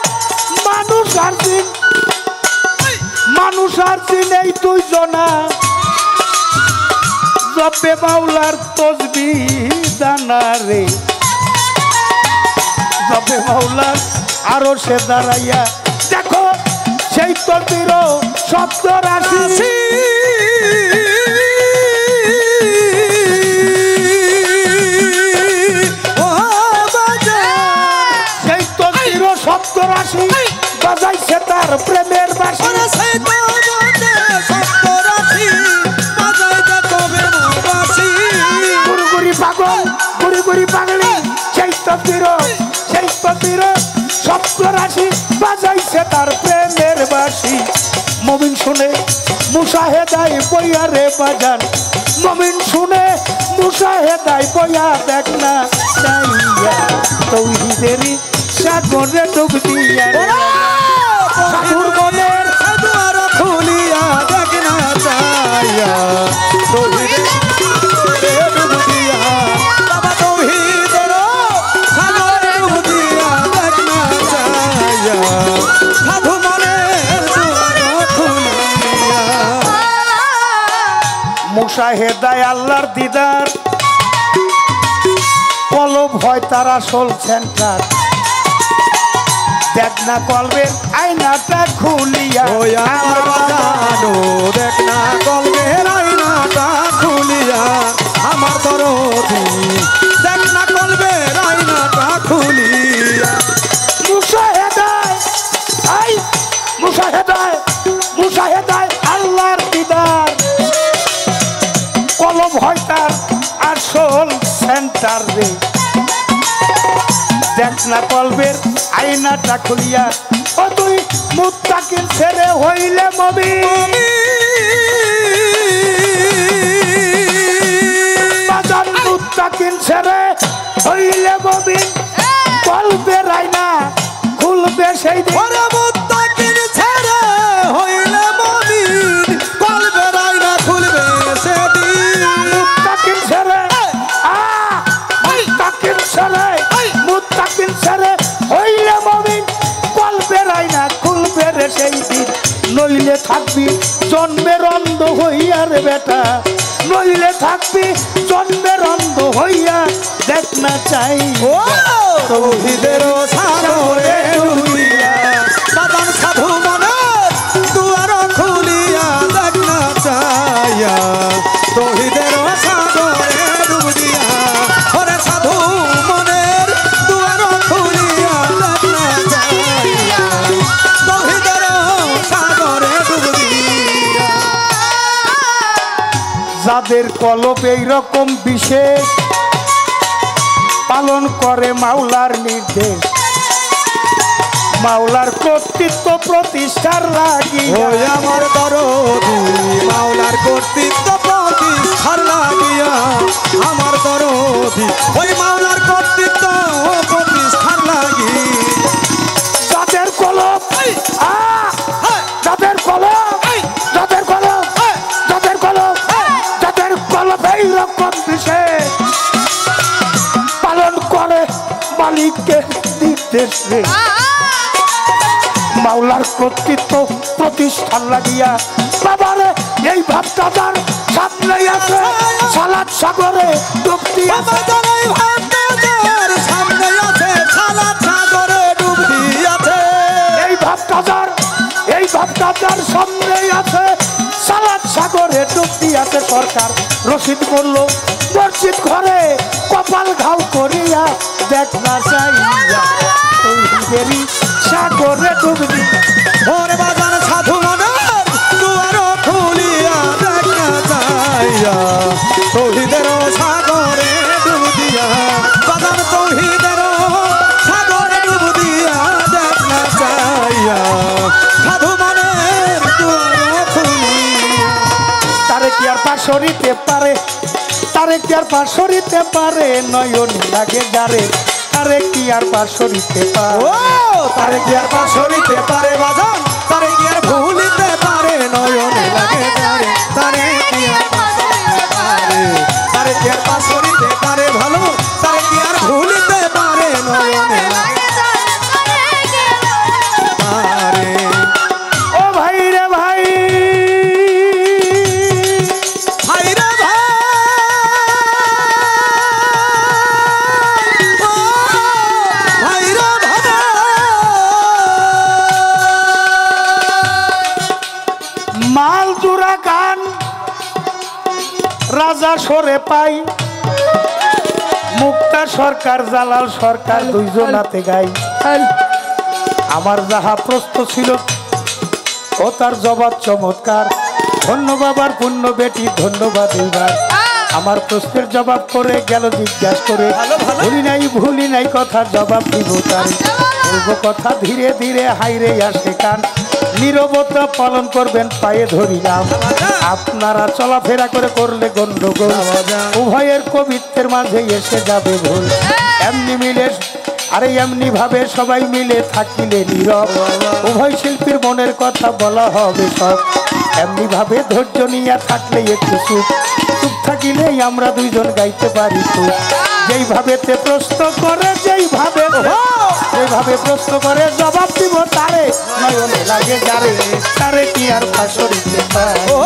মানুষ আর জিন, মানুষ আর জিন এই দুইজনা জপে মাওলার তসবিহ দানা রে, জপে মাওলার আরশে দাঁড়াইয়া। দেখো সেই তসবির শব্দ রাশি, সেই তসবির শব্দ রাশি বাজাইছে তার প্রেমের বাঁশি। গুড়ি পাগল, গুড়ি পাগলি, সেই তসবির শব্দ রাশি বাজাইছে তার প্রেমের বাঁশি। মুমিন শুনে মুশাহেদায় বইয়া রে বাজান, মুমিন শুনে মুশাহেদায় বইয়া দেখ না চাইয়া তৌহিদেরই সাগরে ডুব দিয়া রে সাধুর মনের দুয়ার খুলিয়া দেখ না চাইয়া তৌহিদের সাগরে ডুব দিয়া, বাবা তৌহিদের সাগরে ডুব দিয়া দেখ না চাইয়া সাধু মনের দুয়ার খুলিয়া। মুশাহেদায় আল্লাহর দিদার, কলব হয় তার আসল সেন্টার, দেখ না কলবের আয়নাটা খুলিয়া। ওই আমার বাজানো দেখ না কলবের আয়নাটা খুলিয়া, আমার দরদি দেখ না কলবের আয়নাটা খুলিয়া। মুশাহেদায়, আই মুশাহেদায়, মুশাহেদায় আল্লাহর দিদার, কলব হয় তার আসল সেন্টার রে, দেখ না কলবের আয়নাটা খুলিয়া। ও তুই মুত্তাকিন ছেড়ে হইলে মুমিন, বাজান মুত্তাকিন ছেড়ে হইলে মুমিন, কলবের আয়না খুলবে সেই দিন। ওরে মুত্তাকিন ছেড়ে হইলে মুমিন, কলবের আয়না খুলবে সেদিন। মুত্তাকিন ছেড়ে, মুত্তাকিন ছেড়ে, মুত্তাকিন ছেড়ে হইলে মুমিন, কলবের আয়না খুলবে রে সেই দিন। নইলে থাকবি জন্মের অন্ধ হইয়া রে বেটা, নইলে থাকবি জন্মের অন্ধ হইয়া দেখ না চাই তৌহিদের সাগরে ডুবিয়া, বাদান সাধু মনের দুয়ার খুলিয়া দেখ না চাইয়া তৌহিদের সাগরে ডুবিয়া। ওরে সাধু মনের দুয়ার খুলিয়া দেখ না চাইয়া তৌহিদের সাগরে ডুবিয়া। যাদের কলব এইরকম বিশেষ, পালন করে মাওলার নির্দেশ, মাওলার কর্তৃত্ব প্রতিষ্ঠার লাগি। ওই আমার দরদি মাওলার কর্তৃত্ব প্রতি ওই মাওলার কর্তৃত্ব প্রতিষ্ঠার লাগি যাদের কলম যাদের কলম যাদের কলম যাদের কলম যাদের কলম এইরকম বিশেষ পালন করে মালিককে নির্দেশে মাওলার কর্তৃত্ব প্রতিষ্ঠান লাগিয়া বাবারে এই ভাবটা তার সামনে আছে সালাদ সাগরে ডুব দিয়ে আমাদের এই ভাবটার সামনে আছে সালাদ সাগরে ডুব দিয়েছে এই ভাবটার সামনে আছে সালাদ সাগরে ডুব দিয়েছে সরকার রশিদ বলল মসজিদ ঘরে কপাল ঘাও করিয়া দেখ না চাইয়া তৌহিদেরই সাগরে ডুব দিয়ে ওরে বাজান সাধু মনের দুয়ার খুলিয়া দেখ না চাইয়া তৌহিদের সাগরে ডুব দিয়া বাজান তৌহিদের সাগরে ডুব দিয়া দেখ না চাইয়া সাধু মনের দুয়ার খুলিয়া তারে কি আর পাশরিতে পারে তারে কি আর পাশরিতে পারে নয়ন লাগে যারে তারে কি আর পাশরিতে পারে ও তারে কি আর পাশরিতে পারে বাজান তারে কি আর ভুলিতে পারে নয়নে লাগে তারে তারে কি আর পাশরিতে পারে তারে কি আর পাশরিতে পারে ভালো তারে কি আর ভুলিতে পারে নয়নে লাগে পারে ও ভাই রে ভাই ভাই রে ভাই ও ভাই রে ভাই মাল জোড়া গান রাজা সরে পাই মুক্তা সরকার জালাল সরকার দুইজনাতে গাই আমার যাহা প্রশ্ন ছিল ও তার জবাব চমৎকার ধন্য বাবার পুণ্য বেটি ধন্যবাদ এইবার আমার প্রশ্নের জবাব করে গেল জিজ্ঞাসা করে ভুলি নাই কথা জবাব দিব তার বলবো কথা ধীরে ধীরে হাইরে আসে কান নীরবতা পালন করবেন পায়ে ধরিলাম আপনারা চলাফেরা করে করলে গন্ডগোল উভয়ের কবিত্বের মাঝে এসে যাবে ভুল এমনি মিলে আরে এমনি ভাবে সবাই মিলে থাকিলে নীরব উভয় শিল্পীর মনের কথা বলা হবে সব এমনি ভাবে ধৈর্য নিয়ে থাকলে একটু চুপ চুপ থাকিলেই আমরা দুইজন গাইতে পারি তো যেইভাবে তে প্রশ্ন করে যেইভাবে প্রশ্ন করে জবাব দিব তারে নয়নে লাগে যারে তারে কি আর পাশরিতে পারে ও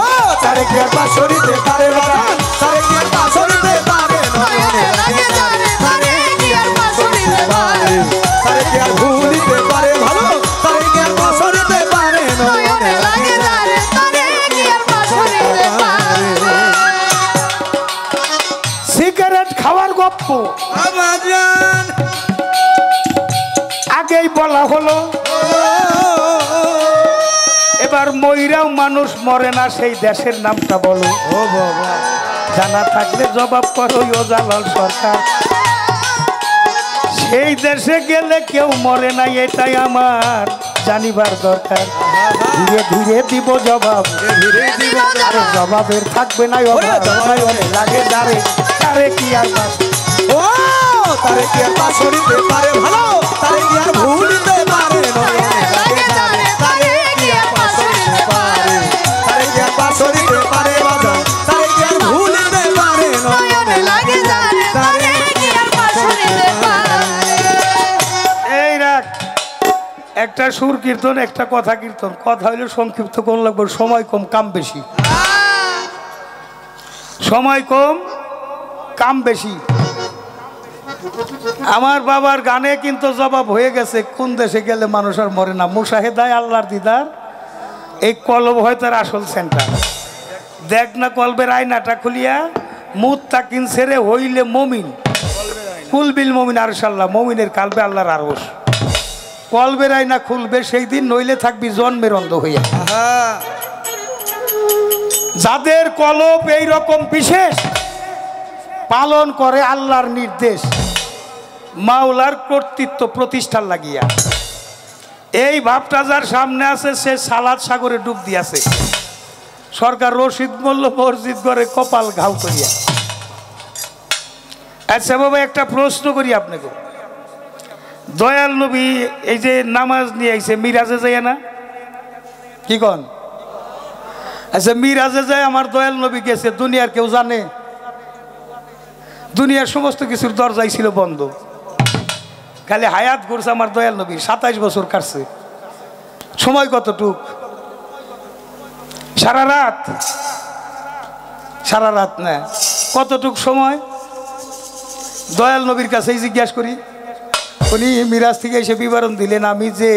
তারে কি আর পাশরিতে পারে বাজান তারে কি আর পাশরিতে পারে নয়নে লাগে যারে তারে কি আর পাশরিতে পারে তারে কি আর ভুলিতে পারে ভালো তারে কি আর পাশরিতে পারে নয়নে লাগে যারে তারে কি আর পাশরিতে পারে সিগারেট খাওয়ার গপ্প বাজান আগেই বলা হলো এবার ময়রাও মানুষ মরে না সেই দেশের নামটা বলো ও বাবা জানা থাকলে জবাব করো ও জালাল সরকার সেই দেশে গেলে কেউ মরে না এটাই আমার জানিবার দরকার ধীরে ধীরে দিব জবাব ধীরে দিব আরে জবাবের থাকবে না লাগে যারে তারে কি আর ও তারে কি আর পাশরিতে পারে ভালো তারে কি আর ভুলিতে পারে নয়নে লাগে যারে তারে কি আর পাশরিতে পারে তারে কি আর পাশরিতে পারে বাজান তারে কি আর ভুলিতে পারে নয়নে লাগে যারে তারে কি আর পাশরিতে পারে এই রাখ একটা সুর কীর্তন একটা কথা কীর্তন কথা হইলে সংক্ষিপ্ত কোন লাগবে সময় কম কাম বেশি সময় কম কাম বেশি আমার বাবার গানে কিন্তু জবাব হয়ে গেছে কোন দেশে গেলে মানুষ আর মরে না মুশাহেদায় আল্লাহর দিদার এই কলব হয় তার আসল সেন্টার দেখ না কলবের আয়নাটা খুলিয়া মুত্তাকিন ছেড়ে হইলে মমিন কুলবিল মমিন আরশাল্লাহ মমিনের কালবে আল্লাহর আরশ কলবের আয়না খুলবে সেই দিন নইলে থাকবি জন্মের অন্ধ হইয়া যাদের কলব এই রকম বিশেষ পালন করে আল্লাহর নির্দেশ মাওলার কর্তৃত্ব প্রতিষ্ঠান লাগিয়া এই ভাবটা যার সামনে আছে সে সালাদ সাগরে ডুব দিয়াছে সরকার রশিদ মোল্লা মসজিদ করে কপাল ঘাউ করিয়া আচ্ছা বাবা, একটা প্রশ্ন করি আপনাকে। দয়াল নবী এই যে নামাজ নিয়ে আইছে, মিরাজে যায় না? কি কন? আচ্ছা, মিরাজে যায় আমার দয়াল নবী গেছে, দুনিয়ার কেউ জানে? দুনিয়ার সমস্ত কিছুর দরজাই ছিল বন্ধ, খালি হায়াত করছে আমার দয়াল নবীর। 27 বছর কাটছে। সময় কতটুক? সারা রাত? সারা রাত না, কতটুক সময়? দয়াল নবীর কাছেই জিজ্ঞাসা করি। উনি মিরাজ থেকে এসে বিবরণ দিলেন, আমি যে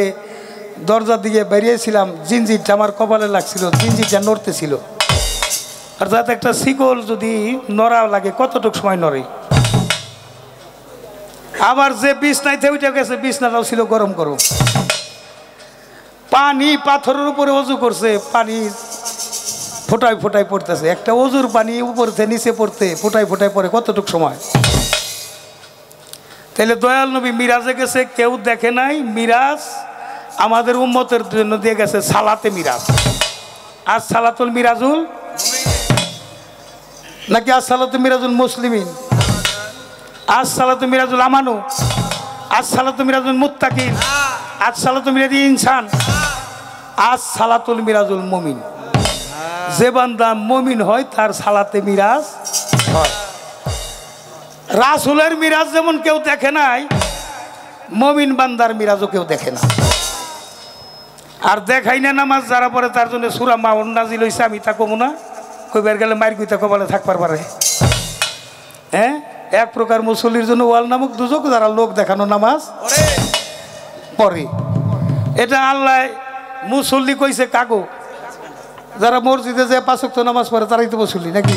দরজার দিকে বেরিয়েছিলাম, জিনজিরটা আমার কপালে লাগছিল, জিনজিরটা নড়তেছিল। অর্থাৎ একটা শিকল যদি নড়া লাগে কতটুক সময় নড়ে। আবার যে বিছনাইতে উঠে গেছে, বিছনাটাও ছিল গরম গরম। পানি পাথরের উপরে অজু করছে, পানি ফোটায় ফোটায় পড়তেছে। একটা অজুর পানি উপর থেকে নিচে পড়তে ফোটায় ফোটায় পড়ে কতটুক সময়? তাহলে দয়াল নবী মিরাজে গেছে, কেউ দেখে নাই। মিরাজ আমাদের উম্মতের জন্য দিয়ে গেছে সালাতে মিরাজ। আজ সালাতুল মিরাজুল নাকি আজ সালাতুল মিরাজুল মুসলিমিন? আজ সালাতুল মিরাজুল আমানু, আজ সালাতুল মিরাজুল মুত্তাকিন, আজ সালাতুল মিরাজুল ইনসান, আজ সালাতুল মিরাজুল মুমিন। যে বান্দা মুমিন হয় তার সালাতে মিরাজ হয়। রাসূলের মিরাজ যেমন কেউ দেখে নাই, মুমিন বান্দার মিরাজও কেউ দেখে না। আর দেখাই না নামাজ যারা পড়ে তার জন্য সূরা মাউন নাজিল হইছে। আমি তা কমু না, কইবার গেলে মাইর গুইতা কপালে থাকবার পারে। হ্যাঁ, এক প্রকার মুসল্লির জন্য ওয়াল নামক দুজক, যারা লোক দেখানো নামাজ পড়ে। এটা আল্লাহ মুসল্লি কইছে কাগো, যারা মসজিদে যে 5 ওয়াক্ত নামাজ পড়ে তারাই তো মুসল্লি নাকি?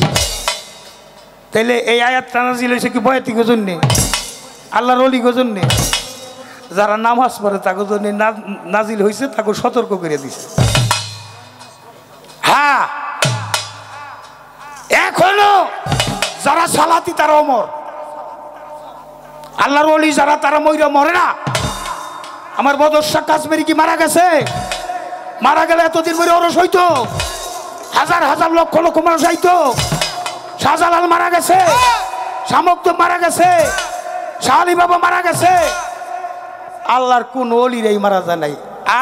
তাইলে এই আয়াতটা নাজিল হয়েছে কি বয়াতির জন্যে? আল্লাহর ওলির জন্যে? যারা নামাজ পড়ে তাকে জন্য নাজিল হয়েছে, তাকে সতর্ক করে দিছে। হ্যাঁ, এখনো যারা সালাতি তারা অমর। আল্লাহর ওলি যারা, তারা মইরা মরে না। আমার বদরশা কাশ্মীরি কি মারা গেছে? মারা গেলে এতদিন মরে ওরস হইতো, হাজার হাজার লক্ষ লক্ষ মানুষ আইতো। শাহজালাল মারা গেছে, শামুকদম মারা গেছে, শাহ আলী বাবা মারা গেছে। আল্লাহর কোন ওলিরাই মারা যায় নাই,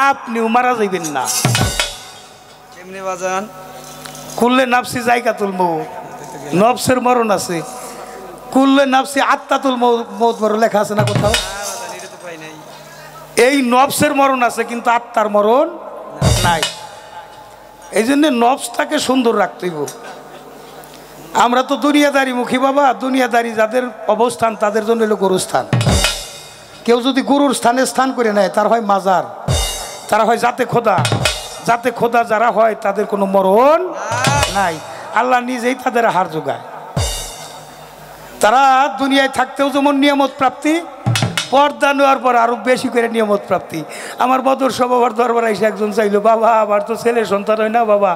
আপনিও মারা যাইবেন না। কেমনে বাজান? কুল্লে নাফসি জায়গাতুল মউত, নফসের মরণ আছে। কুল্লে নাফসি আত্মাতুল মউত মরণ লেখা আছে না কোথাও? এই নফসের মরণ আছে, কিন্তু আত্মার মরণ নাই। এই জন্য নফসটাকে সুন্দর রাখতে হইব। আমরা তো দুনিয়াদারি মুখী বাবা। দুনিয়াদারি যাদের অবস্থান, তাদের জন্য হলো গুরুস্থান। কেউ যদি গুরুর স্থানে স্থান করে নেয়, তার হয় মাজার, তারা হয় জাতে খোদা। জাতে খোদা যারা হয় তাদের কোনো মরণ নাই। আল্লাহ নিজেই তাদের হার যোগায়। তারা দুনিয়ায় থাকতেও যেমন নিয়ামত প্রাপ্তি, পর্দা নেওয়ার পর আরো বেশি করে নিয়ামত প্রাপ্তি। আমার বদর সবার দরবারে এসে একজন চাইলো, বাবা আমার তো ছেলে সন্তান হয় না, বাবা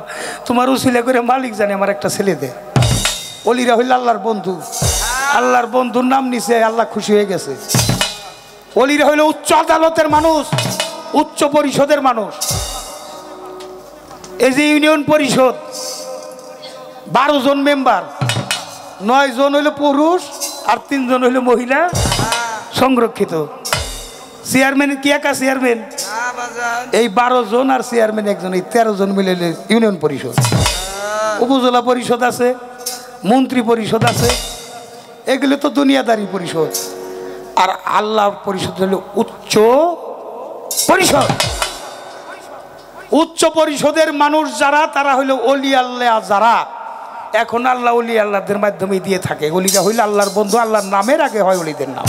তোমার উসিলা করে মালিক জানে আমার একটা ছেলে দে। অলিরা হইল আল্লাহর বন্ধু, আল্লাহর বন্ধুর নাম নিছে, আল্লাহ খুশি হয়ে গেছে। অলিরা হইল উচ্চ আদালতের মানুষ, উচ্চ পরিষদের মানুষ। এই যে ইউনিয়ন পরিষদ 12 জন মেম্বার, 9 জন হইল পুরুষ আর 3 জন হইল মহিলা সংরক্ষিত। চেয়ারম্যান কি একা চেয়ারম্যান? এই 12 জন আর চেয়ারম্যান একজন, এই 13 জন মিলে ইউনিয়ন পরিষদ। উপজেলা পরিষদ আছে, মন্ত্রী পরিষদ আছে, এগুলো তো দুনিয়াদারি পরিষদ। আর আল্লাহ পরিষদ হলো উচ্চ পরিষদ। উচ্চ পরিষদের মানুষ যারা, তারা হইল ওলি আল্লাহ যারা। এখন আল্লাহ ওলি আল্লাহদের মাধ্যমে দিয়ে থাকে। ওলিরা হইল আল্লাহর বন্ধু, আল্লাহর নামের আগে হয় ওলিদের নাম।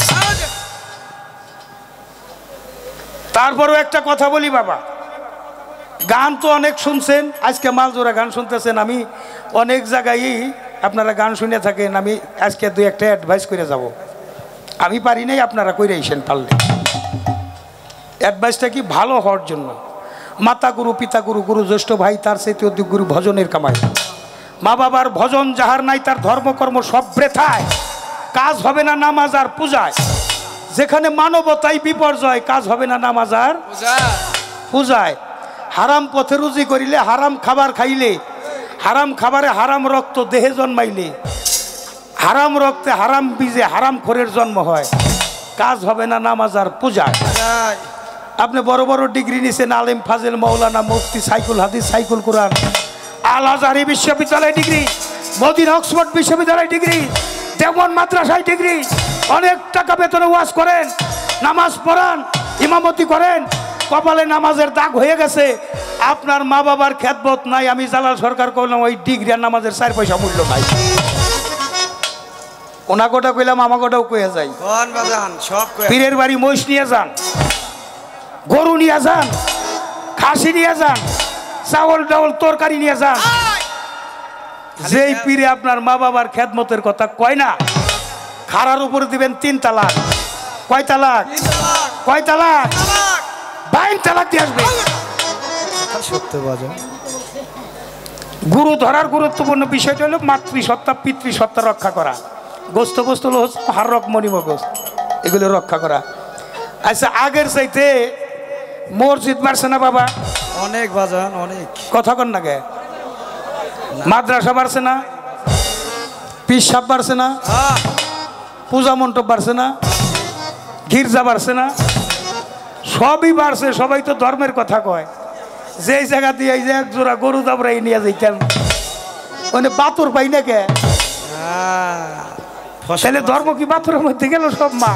তারপরেও একটা কথা বলি বাবা, গান তো অনেক শুনছেন, আজকে মালজোড়া গান শুনতেছেন। আমি অনেক জায়গায় আপনারা গান শুনে থাকেন, আমি আজকে 2-1টা অ্যাডভাইস করে যাব। আমি পারি নাই, আপনারা কইরে আইসেন পারলে। অ্যাডভাইসটা কি? ভালো হওয়ার জন্য। মাতা গুরু, পিতা গুরু, গুরু জ্যেষ্ঠ ভাই, তার চাইতে অধিক গুরু ভজনের কামাই। মা বাবার ভজন যাহার নাই, তার ধর্মকর্ম সব বৃথায়। কাজ হবে না নামাজ আর পূজায়। যেখানে মানবতাই বিপর্যয়, কাজ হবে না নামাজ আর পূজায়। হারাম পথে রুজি করিলে, হারাম খাবার খাইলে, হারাম খাবারে হারাম রক্ত দেহে জন্মাইলে, হারাম রক্তে হারাম বীজে হারাম খোরের জন্ম হয়, কাজ হবে না নামাজ আর পূজায়। আপনি বড় বড় ডিগ্রি নিছেন, আলেম ফাজেল মৌলানা মুফতি সাইকুল হাদিস সাইকুল কোরআন, আল আজহারি বিশ্ববিদ্যালয় ডিগ্রি, মদিনা অক্সফোর্ড বিশ্ববিদ্যালয় ডিগ্রি, দেওবন্দ মাদ্রাসায় ডিগ্রি, অনেক টাকা বেতনে ওয়াজ করেন, নামাজ পড়ান, ইমামতি করেন, কপালে নামাজের দাগ হয়ে গেছে, আপনার মা বাবার খেদমত নাই। আমি জালাল সরকার করলাম ওই ডিগ্রি আর নামাজের 4 পয়সা মূল্য নাই। ওনাগোটা কইলাম আমাগোটাও কইয়া যাই, পীরের বাড়ি মহিষ নিয়ে যান, গরু নিয়ে যান, খাসি নিয়ে যান, চাউল ডাউল তরকারি নিয়ে যান, যেই পীরে আপনার মা বাবার খেদমতের কথা কয় না, খাড়ার উপরে দিবেন 3 তালাক। কয় তালাক? কয় তালাক? 22 তালাক দিয়ে আসবে। গুরু ধরার গুরুত্বপূর্ণ বিষয়টা হলো মাতৃসত্তা পিতৃসত্তা রক্ষা করা, গোস্ত গোস্ত হলো হারক মণিমগজ, এগুলো রক্ষা করা। আচ্ছা, আগের চাইতে মসজিদ বাড়ছে না বাবা? অনেক বাজান, অনেক। কথা কন না গে? মাদ্রাসা বাড়ছে না? পীর সাহেব বাড়ছে না? পূজা মণ্ডপ বাড়ছে না? গির্জা বাড়ছে না? সবই বাড়ছে। সবাই তো ধর্মের কথা কয়। যেই জায়গা দিয়ে এই যে এক জোড়া গরু দাবড়াই নিয়ে যাইতাম, মানে বাতর পাই না কে? তাহলে ধর্ম কি বাতরের মধ্যে গেল সব? মা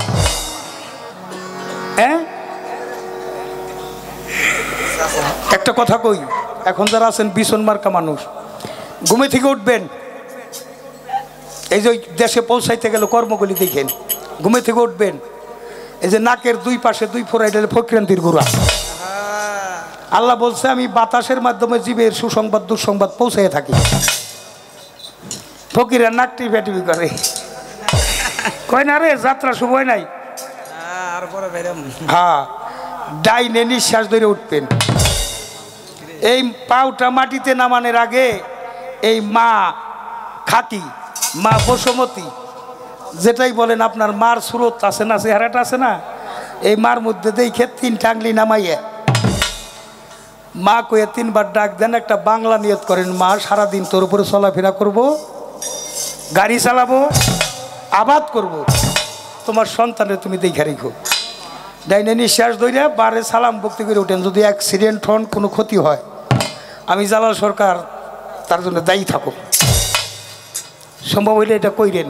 হ্যাঁ, একটা কথা কই, এখন যারা আছেন বিছন মার্কা মানুষ, ঘুমে থেকে উঠবেন, এই যে দেশে পৌঁছাইতে গেল কর্মগুলি দেখেন, ঘুমে থেকে উঠবেন, এই যে নাকের 2 পাশে 2 ফোড়া, এটা ফকিরান্তির গোড়া। আল্লাহ বলছে আমি বাতাসের মাধ্যমে জীবের সুসংবাদ দুঃসংবাদ পৌঁছাইয়া থাকি। ফকিরা নাক টিপা টিপি করে, কয় না রে যাত্রা শুভ হয় নাই। হ্যাঁ, ডাইনে নিঃশ্বাস ধরে উঠবেন। এই পাউটা মাটিতে নামানোর আগে এই মা খাকি, মা বসুমতী, যেটাই বলেন আপনার মার সুরত আছে না, চেহারাটা আছে না, এই মার মধ্যে দেখে 3 টাংলি নামাইয়া মা কয়ে 3 বার ডাক দেন, একটা বাংলা নিয়ত করেন, মা সারাদিন তোর উপরে চলাফেরা করব, গাড়ি চালাবো, আবাদ করব, তোমার সন্তানের তুমি দেখে রেখো। ডাইনে নিঃশ্বাস ধরে বারে সালাম ভক্তি করে উঠেন। যদি অ্যাক্সিডেন্ট হন, কোনো ক্ষতি হয়, আমি জালাল সরকার তার জন্য দায়ী থাকো। সম্ভব হইলে এটা কইরেন।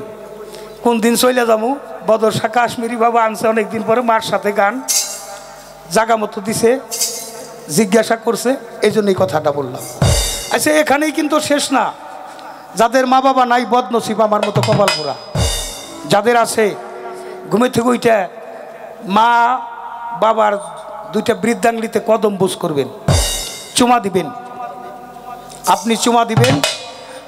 কোন দিন চলে যাবো, বদর শাহ কাশ্মীরি বাবা আনছে অনেকদিন পরে, মার সাথে গান জাগা মতো দিছে, জিজ্ঞাসা করছে, এই জন্য এই কথাটা বললাম। আচ্ছা, এখানেই কিন্তু শেষ না। যাদের মা বাবা নাই বদনসিব, আমার মতো কপাল পোড়া। যাদের আছে, ঘুমে থেকে ওইটা মা বাবার 2টা বৃদ্ধাঙ্গলিতে কদম বুঝ করবেন, চুমা দিবেন। আপনি চুমা দিবেন,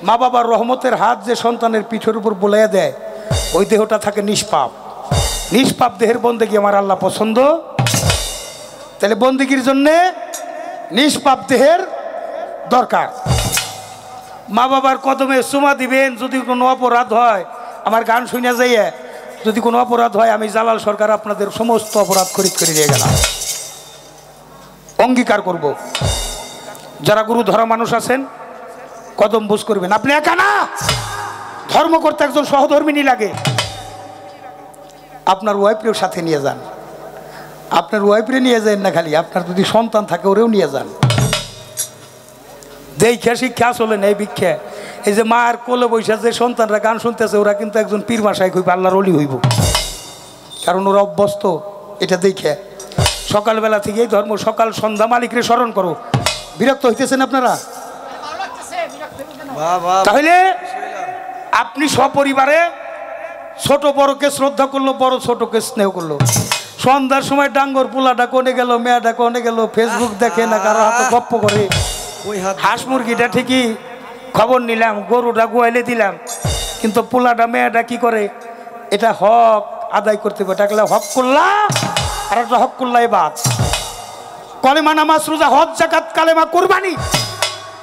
মা বাবার রহমতের হাত যে সন্তানের পিঠের উপর বোলাইয়া দেয়, ওই দেহটা থাকে নিষ্পাপ। নিষ্পাপ দেহের বন্দেগী আমার আল্লাহ পছন্দ। তাহলে বন্দেগীর জন্যে নিষ্পাপ দেহের দরকার। মা বাবার কদমে চুমা দিবেন। যদি কোনো অপরাধ হয়, আমার গান শুনে যাইয়ে, যদি কোনো অপরাধ হয়, আমি জালাল সরকার আপনাদের সমস্ত অপরাধ খরিদ করে নিয়ে গেলাম, অঙ্গীকার করব। যারা গুরু ধরা মানুষ আছেন, কদম বুঝ করবেন। আপনি একা না, ধর্ম করতে একজন সহধর্মিনী লাগে। আপনার ওয়াইফের সাথে নিয়ে যান। আপনার ওয়াইফরে নিয়ে যান না, খালি আপনার যদি সন্তান থাকে ওরেও নিয়ে যান। দেখে শিক্ষা চলেন এই ভিক্ষা। এই যে মায়ের কোলে বৈশা যে সন্তানরা গান শুনতেছে, ওরা কিন্তু একজন পীর মাসায় কইব, আল্লাহর ওলি হইব, কারণ ওরা অভ্যস্ত এটা দেখে। সকালবেলা থেকেই ধর্ম, সকাল সন্ধ্যা মালিকরে স্মরণ করো। বিরক্ত হইতেছেন আপনারা? তাহলে আপনি সপরিবারে ছোট বড়কে শ্রদ্ধা করলো, বড় ছোটকে স্নেহ করলো। সন্ধ্যার সময় ডাঙ্গর পোলাটা কোনে গেল, মেয়েটা কোনে গেল, ফেসবুক দেখে না, কারো হাতে গপ্প করে। হাঁস মুরগিটা ঠিকই খবর নিলাম, গরুটা গোয়াইলে দিলাম, কিন্তু পোলাটা মেয়েটা কি করে, এটা হক আদায় করতে পারে। ডাকলে হক করলা, আর একটা হক করলাই বাদ। কলেমা নামাজ রোজা হজ জাকাত কালেমা কুরবানি,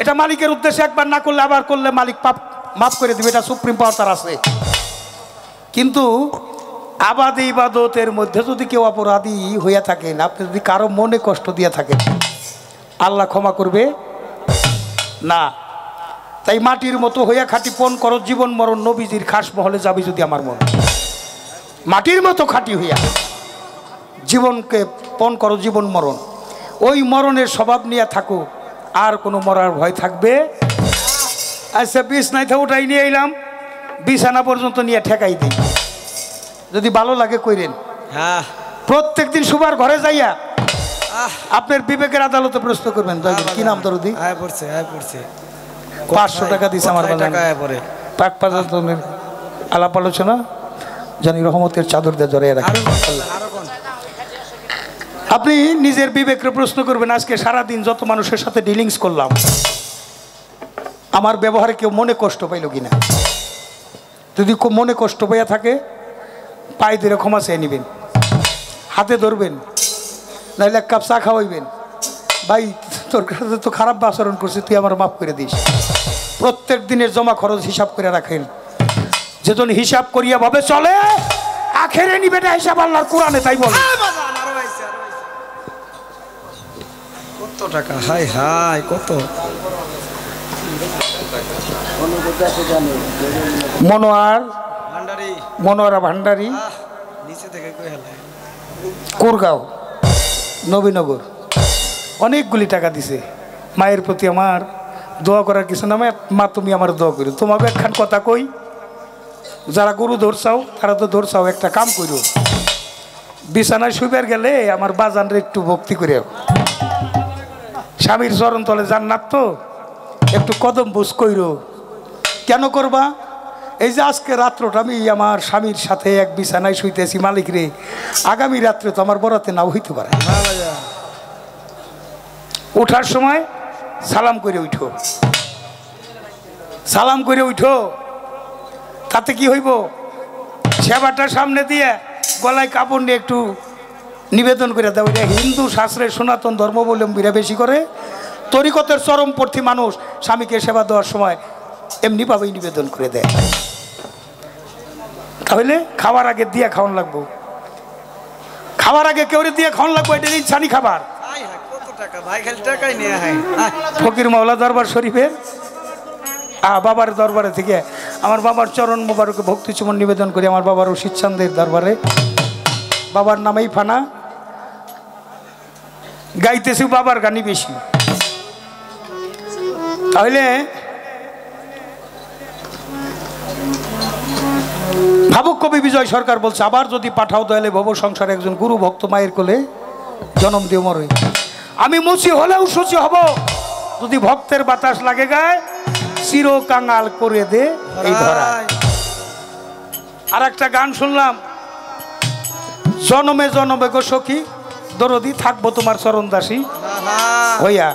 এটা মালিকের উদ্দেশ্যে একবার না করলে আবার করলে মালিক পাপ মাফ করে দিবে, এটা সুপ্রিম পাওয়ার তার আছে। কিন্তু আবাদে ইবাদতের মধ্যে যদি কেউ অপরাধী হইয়া থাকেন, আপনি যদি কারো মনে কষ্ট দিয়ে থাকেন, আল্লাহ ক্ষমা করবে না। তাই মাটির মতো হইয়া খাঁটি পণ করো জীবন মরণ নবীজির খাস মহলে যাবি যদি আমার মন মাটির মতো খাঁটি হইয়া জীবনকে পণ করো জীবন মরণ ওই মরণের স্বভাব নিয়ে থাকো আর কোনো মরার ভয় থাকবে আচ্ছা বিছনায় থেকে ওটাই নিয়ে এলাম বিছানা পর্যন্ত নিয়ে ঠেকাই দিই যদি ভালো লাগে কইরেন হ্যাঁ প্রত্যেক দিন সুবার ঘরে যাইয়া আপনার বিবেকের আদালতে প্রশ্ন করবেন কি নাম দরদি আয় পড়ছে 500 টাকা দিছে আমার বাজান টাকা আয় পড়ে পাক পাজাতনের আলাপ আলোচনা জানি রহমতের চাদর দিয়ে জড়িয়ে রাখেন আপনি নিজের বিবেকের প্রশ্ন করবেন আজকে সারাদিন যত মানুষের সাথে ডিলিংস করলাম আমার ব্যবহারে কেউ মনে কষ্ট পাইল কিনা যদি মনে কষ্ট পাইয়া থাকে পায়ে ধরে ক্ষমা চেয়ে নেবেন হাতে ধরবেন নাইলে এক কাপ চা খাওয়াইবেন ভাই তোর কাছে তো খারাপ আচরণ করছে তুই আমার মাফ করে দিস প্রত্যেক দিনের জমা খরচ হিসাব করে রাখেন যেজন হিসাব করিয়া ভাবে চলে আখেরে নিবে না হিসাব আল্লাহর কোরআনে তাই বলে কত টাকা হাই হাই কত মনোয়ারা ভান্ডারি নিচে থেকে কই হেলে কোরগাঁও নবীনগর অনেকগুলি টাকা দিছে মায়ের প্রতি আমার দোয়া করার কিছু না মা তুমি আমার দোয়া করি তোমাকে একখান কথা কই যারা গরু ধরছাও তারা তো ধরছাও একটা কাম করো বিছানায় শুইবার গেলে আমার বাজানরে একটু ভক্তি করে স্বামীর চরণ তলে জান্নাত তো একটু কদম বুঝ কইরো কেন করবা এই যে আজকে রাত্রটা আমি আমার স্বামীর সাথে এক বিছানায় শুইতেছি মালিক রে আগামী রাত্রে তো আমার বরাতে নাও হইতে পারে ওঠার সময় সালাম করে উঠো সালাম করে উঠো তাতে কি হইব সেবাটা সামনে দিয়ে গলায় কাপড় নিয়ে একটু নিবেদন করে দেয় ওইটা হিন্দু শাস্ত্রের সনাতন ধর্মাবলম্বীরা বেশি করে তরিকতের চরমপন্থী মানুষ স্বামীকে সেবা দেওয়ার সময় এমনিভাবেই নিবেদন করে দেয় তাহলে খাওয়ার আগে দিয়ে খাওয়ান লাগবো খাওয়ার আগে কেউ দিয়ে খাওয়ান লাগবো এটা ইনসানি খাবার ফকির মাওলা দরবার শরীফের বাবার দরবারে থেকে আমার বাবার চরণ মোবারকে ভক্তি চুমন নিবেদন করি আমার বাবার রশিদ চান্দের দরবারে বাবার নামেই ফানা গাইতেছি বাবার গানই বেশি তাহলে ভাবুক কবি বিজয় সরকার বলছে আবার যদি পাঠাও দয়ালে ভব সংসার একজন গুরু ভক্ত মায়ের কোলে জন্ম দিয়ে মরে আমি মুচি হলেও সুচি হব যদি ভক্তের বাতাস লাগে গায়ে চির কাঙাল করে দে এই ধরা আর একটা গান শুনলাম জনমে জনমে গো সখী দরদি থাকবো তোমার চরণ দাসী হইয়া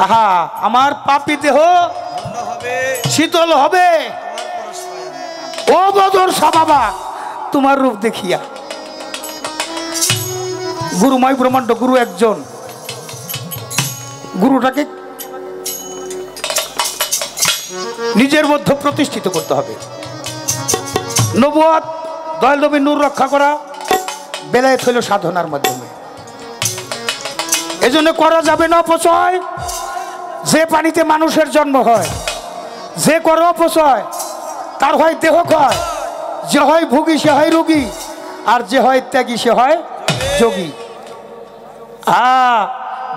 আহা আমার পাপী দেহ শীতল হবে ও বদর বাবা তোমার রূপ দেখিয়া গুরুময় ব্রহ্মাণ্ড গুরু একজন গুরুটাকে নিজের মধ্যে প্রতিষ্ঠিত করতে হবে নবুয়ত দয়াল নবীর নূর রক্ষা করা বেলায়েত হইল সাধনার মাধ্যমে এজন্য করা যাবে না অপচয় যে পানিতে মানুষের জন্ম হয় যে করে অপচয় তার হয় দেহ ক্ষয় যে হয় ভোগী সে হয় রোগী আর যে হয় ত্যাগী সে হয় যোগী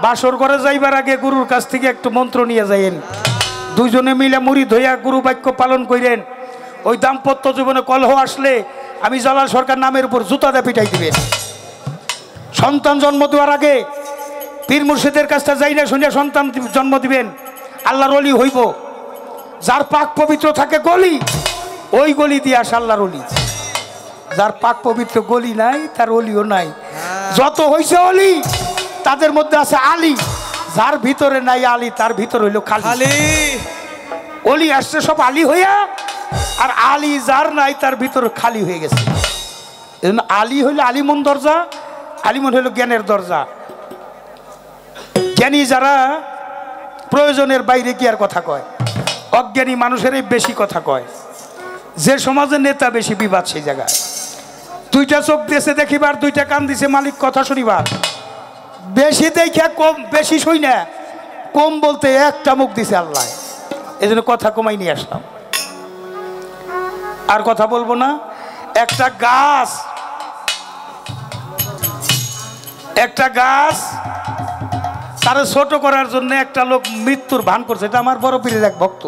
বাসর করে যাইবার আগে গুরুর কাছ থেকে একটু মন্ত্র নিয়ে যাইয়েন দুইজনে মিলে মুড়ি ধইয়া গুরু বাক্য পালন করেন ওই দাম্পত্য জীবনে কলহ আসলে আমি জালাল সরকার নামের উপর জুতা দিয়ে পিটাই দিবেন সন্তান জন্ম দেওয়ার আগে পীর মুর্শিদের কাছটা যাই না শুনিয়া সন্তান জন্ম দিবেন আল্লাহর ওলি হইব যার পাক পবিত্র থাকে গলি ওই গলি দিয়ে আসে আল্লাহর ওলি যার পাক পবিত্র গলি নাই তার অলিও নাই যত হইছে অলি তাদের মধ্যে আছে আলী যার ভিতরে নাই আলী তার ভিতর হইল খালি অলি আসছে সব আলী হইয়া আর আলী যার নাই তার ভিতর খালি হয়ে গেছে এজন্য আলী হইল আলিমন দরজা আলিমন হইল জ্ঞানের দরজা জ্ঞানী যারা প্রয়োজনের বাইরে কি আর কথা কয় অজ্ঞানী মানুষেরই বেশি কথা কয় যে সমাজের নেতা বেশি বিবাদ সেই জায়গায় দুইটা চোখ দিয়েছে দেখিবার দুইটা কান দিছে মালিক কথা শুনিবার বেশি দেখা কম বেশি শুই না কম বলতে একটা মুখ দিছে আল্লাহ, এই জন্য কথা কমাই নিয়ে আসলাম। আর কথা বলবো না। একটা গাছ তার ছোট করার জন্য একটা লোক মৃত্যুর ভান করছে। এটা আমার বড় পীরের এক ভক্ত,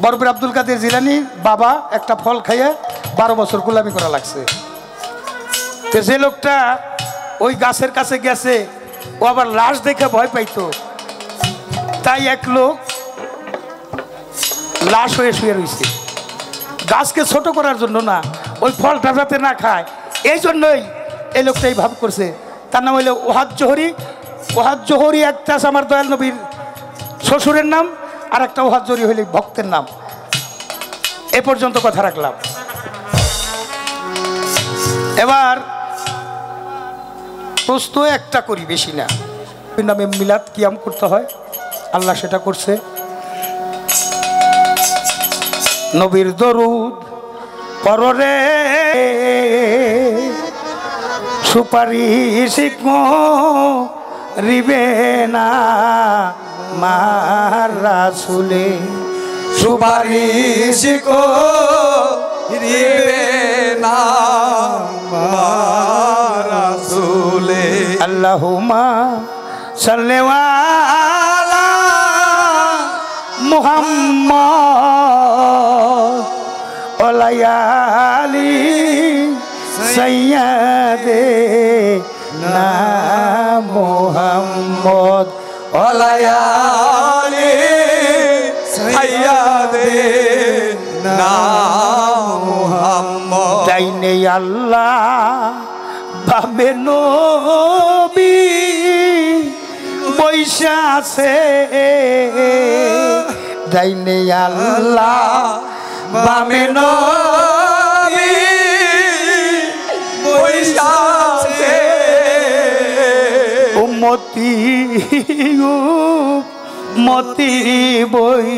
বড় পীর আব্দুল কাদের জিলানী বাবা। একটা ফল খাইয়ে 12 বছর গোলামি করা লাগছে। তো যে লোকটা ওই গাছের কাছে গেছে, ও আবার লাশ দেখে ভয় পাইতো, তাই এক লোক লাশ হয়ে শুয়ে রয়েছে। গাছকে ছোট করার জন্য না, ওই ফলটা যাতে না খায়, এই জন্যই এই লোকটা এই ভাব করছে। তার নাম হইল ওহাদ জোহরি। ওহাদ জোহরি একটা আছে আমার দয়াল নবীর শ্বশুরের নাম, আর একটা ওহাদ জোহরি হইলে ভক্তের নাম। এ পর্যন্ত কথা রাখলাম। এবার প্রশ্ন একটা করি, বেশি না। নামে মিলাদ কিয়াম করতে হয়, আল্লাহ সেটা করছে। নবীর দরুদ পররে সুপারিশ করিবে না মার রাসূলে, সুপারিশ করিবে না মার রাসূলে। আল্লাহুম্মা সাল্লি আলা মুহাম্মদ ওয়া আলি সাইয়্যিদিনা মুহাম্মদ ওয়া আলি সাইয়্যিদিনা মুহাম্মদ। ডাইনে আল্লাহ বামে নবী বৈশা আছে, ডাইনে আল্লাহ বামে নবী বৈশা আছে। উম্মতি মতি বই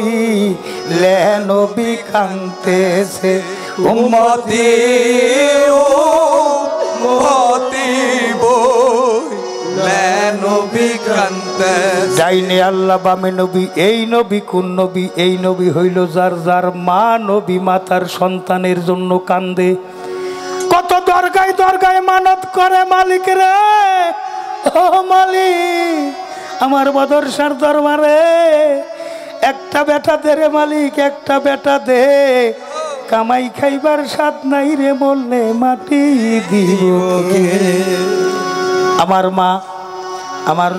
লে নবী কান্তেছে, উম্মতি উম্মতি বইলে নবী কান্তেছে। ডাইনে আল্লাহ বামে নবী, এই নবী কোন নবী? এই নবী হইল যার যার মা নবী মাতার সন্তানের জন্য কান্দে। কত দরগায় দরগায় মানত করে মালিক রে, ও মালিক আমার বদরসার দরবারে একটা বেটা দে রে মালিক, একটা বেটা দে, কামাই খাইবার স্বাদ নাই রে বললে মাটি দিব কে? আমার মা, আমার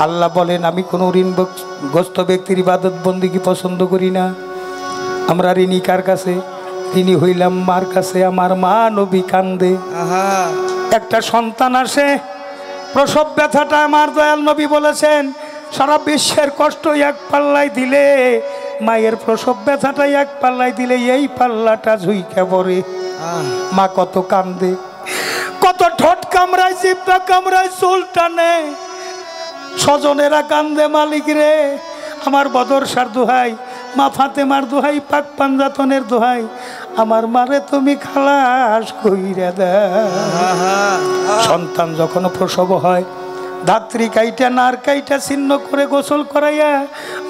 আল্লাহ বলেন আমি কোনো ঋণগ্রস্ত ব্যক্তির ইবাদত বন্দিগি পছন্দ করি না। আমরা ঋণী কার কাছে? ঋণী হইলাম মার কাছে। আমার মা নবী কান্দে। একটা সন্তান আসে, প্রসব ব্যথাটা আমার দয়াল নবী বলেছেন সারা বিশ্বের কষ্ট এক পাল্লায় দিলে, মায়ের প্রসব ব্যথাটা এক পাল্লায় দিলে এই পাল্লাটা ঝুইকা পড়ে। মা কত কান্দে, কত ঠোঁট কামড়ায়, জিব্বা কামড়ায়, চুল টানে, স্বজনেরা কান্দে মালিক রে। আমার বদরসার দোহাই, মা ফাতেমার দোহাই, পাক পাঞ্জাতনের দোহাই, আমার মারে তুমি খালাস কইরা দাও। সন্তান যখন প্রসব হয়, ধাত্রী কাইটা নার কাইটা ছিন্ন করে গোসল করাইয়া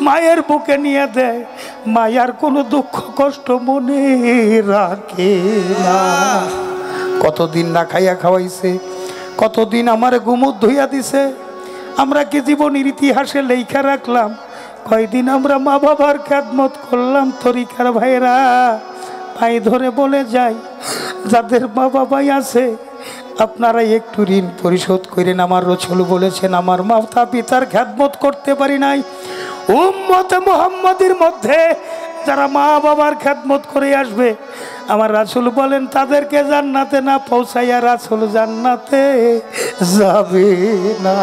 মায়ের বুকে নিয়ে দেয়। মায়ার কোনো দুঃখ কষ্ট মনে রাখে না। কতদিন না খাইয়া খাওয়াইছে, কতদিন আমার গুমুত ধুইয়া দিছে। আমরা কি জীবনের ইতিহাসে লেখা রাখলাম কয়দিন আমরা মা বাবার খেদমত করলাম? তরিকার ভাইরা পায়ে ধরে বলে যাই, যাদের মা বাবাই আছে আপনারা একটু ঋণ পরিশোধ করেন। আমার রাসূল বলেছেন আমার মাতা পিতার খেদমত করতে পারি নাই, উম্মতে মুহাম্মাদির মধ্যে যারা মা বাবার খেদমত করে আসবে, আমার রাসূল বলেন তাদেরকে জান্নাতে না পৌঁছাইয়া রাসূল জান্নাতে যাবে না।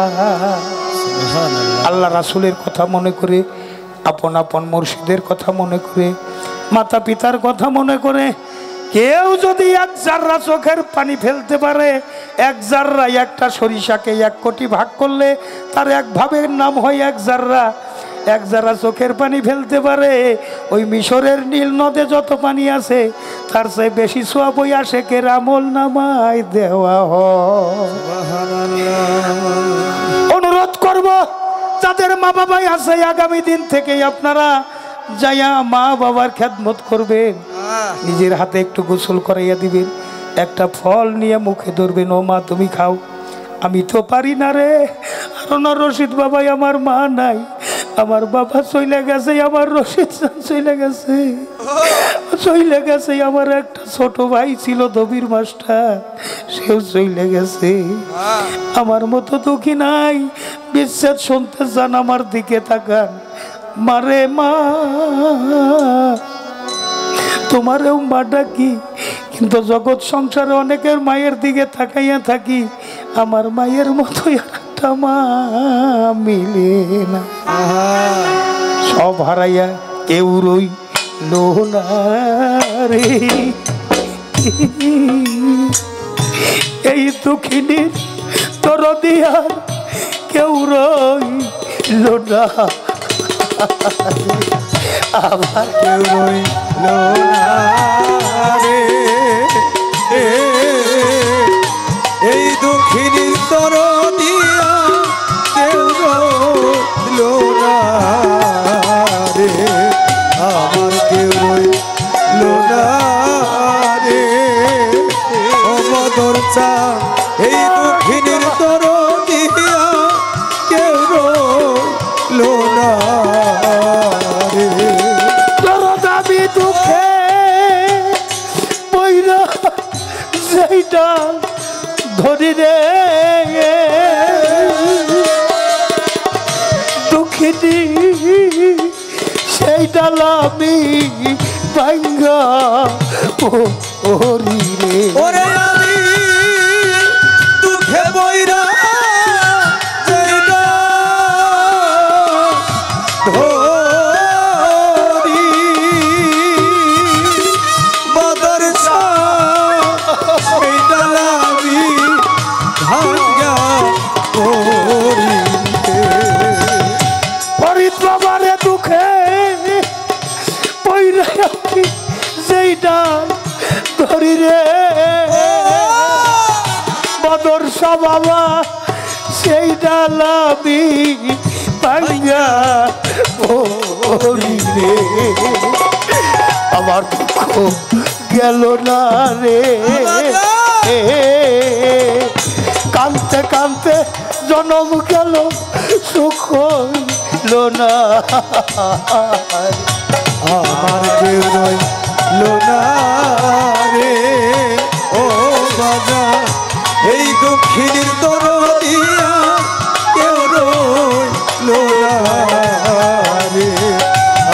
আল্লাহ রাসূলের কথা মনে করে, আপন আপন মুর্শিদের কথা মনে করে, মাতা পিতার কথা মনে করে কেউ যদি এক জাররা চোখের পানি ফেলতে পারে, এক জাররা, একটা সরিষাকে 1 কোটি ভাগ করলে তার এক ভাবের নাম হয় 1 জাররা। 1 জাররা চোখের পানি ফেলতে পারে, ওই মিশরের নীল নদে যত পানি আছে তার চেয়ে বেশি সওয়াব ওই আশেকের আমল নামায় দেওয়া হয়। অনুরোধ করব যাদের মা বাবাই আছে আগামী দিন থেকে আপনারা যাইয়া মা বাবার খেদমত করবেন, নিজের হাতে একটু গোসল করাইয়া দিবেন, একটা ফল নিয়ে মুখে ধরবেন, ও মা তুমি খাও, আমি তো পারি না রে। আর না রশিদ বাবাই আমার মা নাই, আমার বাবা চলে গেছে, আমার রশিদ চলে গেছে, চলে গেছে। আমার একটা ছোট ভাই ছিল দবির মাস্টার, সেও চলে গেছে। আমার মতো দুঃখী নাই, বিচ্ছেদ শুনতে চান আমার দিকে তাকান। মারে মা, তোমারেও মা ডাকি, কিন্তু জগৎ সংসারে অনেকের মায়ের দিকে তাকাইয়া থাকি, আমার মায়ের মতো একটা মা মিলে না। সব হারাইয়া কেউ রইল না রে, এই দুঃখিনীর তোর দিয়া কেউ রইল না, আবার কেউ রইল না রে, এই দুঃখিনীর তর দিয়া কেউ রইল না রে, আমার কেউ রইল না রে, ও বদর চা এই দুঃখিনীর তর দিয়া কেউ রইল না রে। তোর দাবি দুঃখে বইরা সেইটা ধরি রে, দুঃখিনী সেইটা লামি ভাঙ্গা ওরি রে। ওরে আমি দুঃখে বইরা যেটা ধরি বদর সেইটা লামি ভাঙ্গা ওরি ফরিদ বাবারে দুঃখে বইরা সেইটা ধরি রে, বদরসা বাবা সেই ডালাবি ভাঙ্গা ওরি রে। আমার দুঃখ গেল না রে, কানতে কানতে জনম গেল, সুখ হইল না। আমার কেউ রইল না রে, ও বাবা এই দক্ষিণের তর দিয়া কেউ রইল না রে,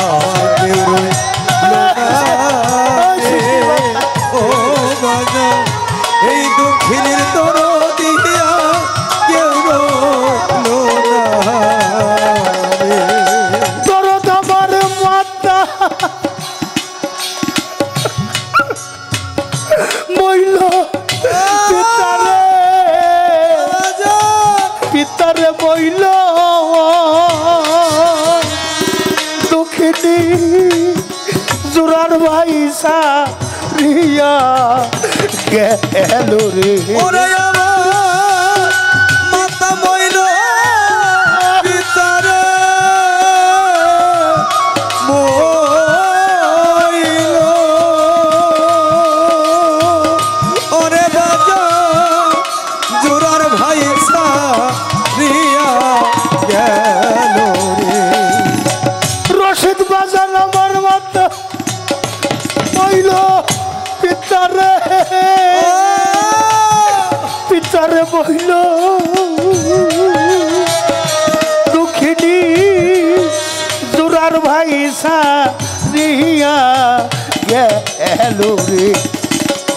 আমার কেউ রইল না রে, ও বাবা এই দক্ষিণের তর দিয়া কেউ রইল না রে। দরদ আমার মাতা মইল পিতারে, পিতারে মইল দুঃখিনী জোরার ভাই সারিয়া গেল রে। ওরে আমার মাতা মইল পিতারে মইল, ওরে বাজা জোরার ভাই সারিয়া গেল রে। রশিদ বাজার আমার মাতা মইল পিতারে, পিতারে মইল দুঃখিনী জোরার ভাই সারিয়া গেল রে।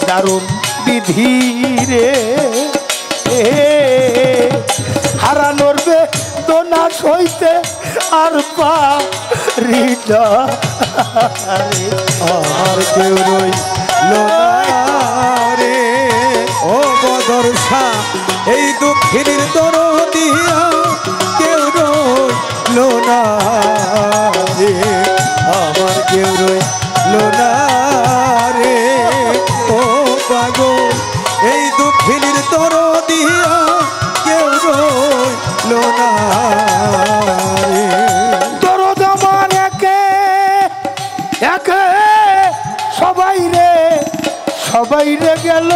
দারুণ বিধি রে, হারানোর বেদনা সইতে আর পারি না রে। আর কেউ রইল না রে, ও বদরসা এই দক্ষিণের তর দিয়া কেউ রইল না রে, আমার কেউ রইল না রে, ও পাগল এই দক্ষিণের তর দিয়া কেউ রইল না সবাই রে গেল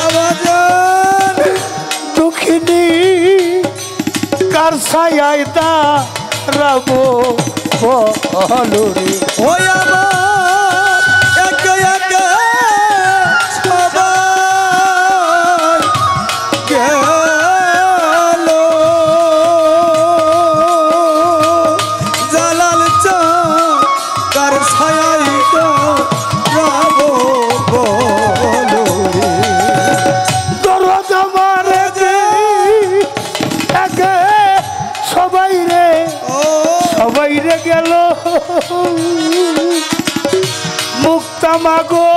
আবাজান দুঃখিনী কার ছায়ায় দাঁড়াবো বলো রে ওই আমার একে একে সবাই গেল জালাল চাঁদ কার ছায়ায় দাঁড়াবো বলো রে দরদ আমার যে একে সবাই রে গেল মুক্তা মাগো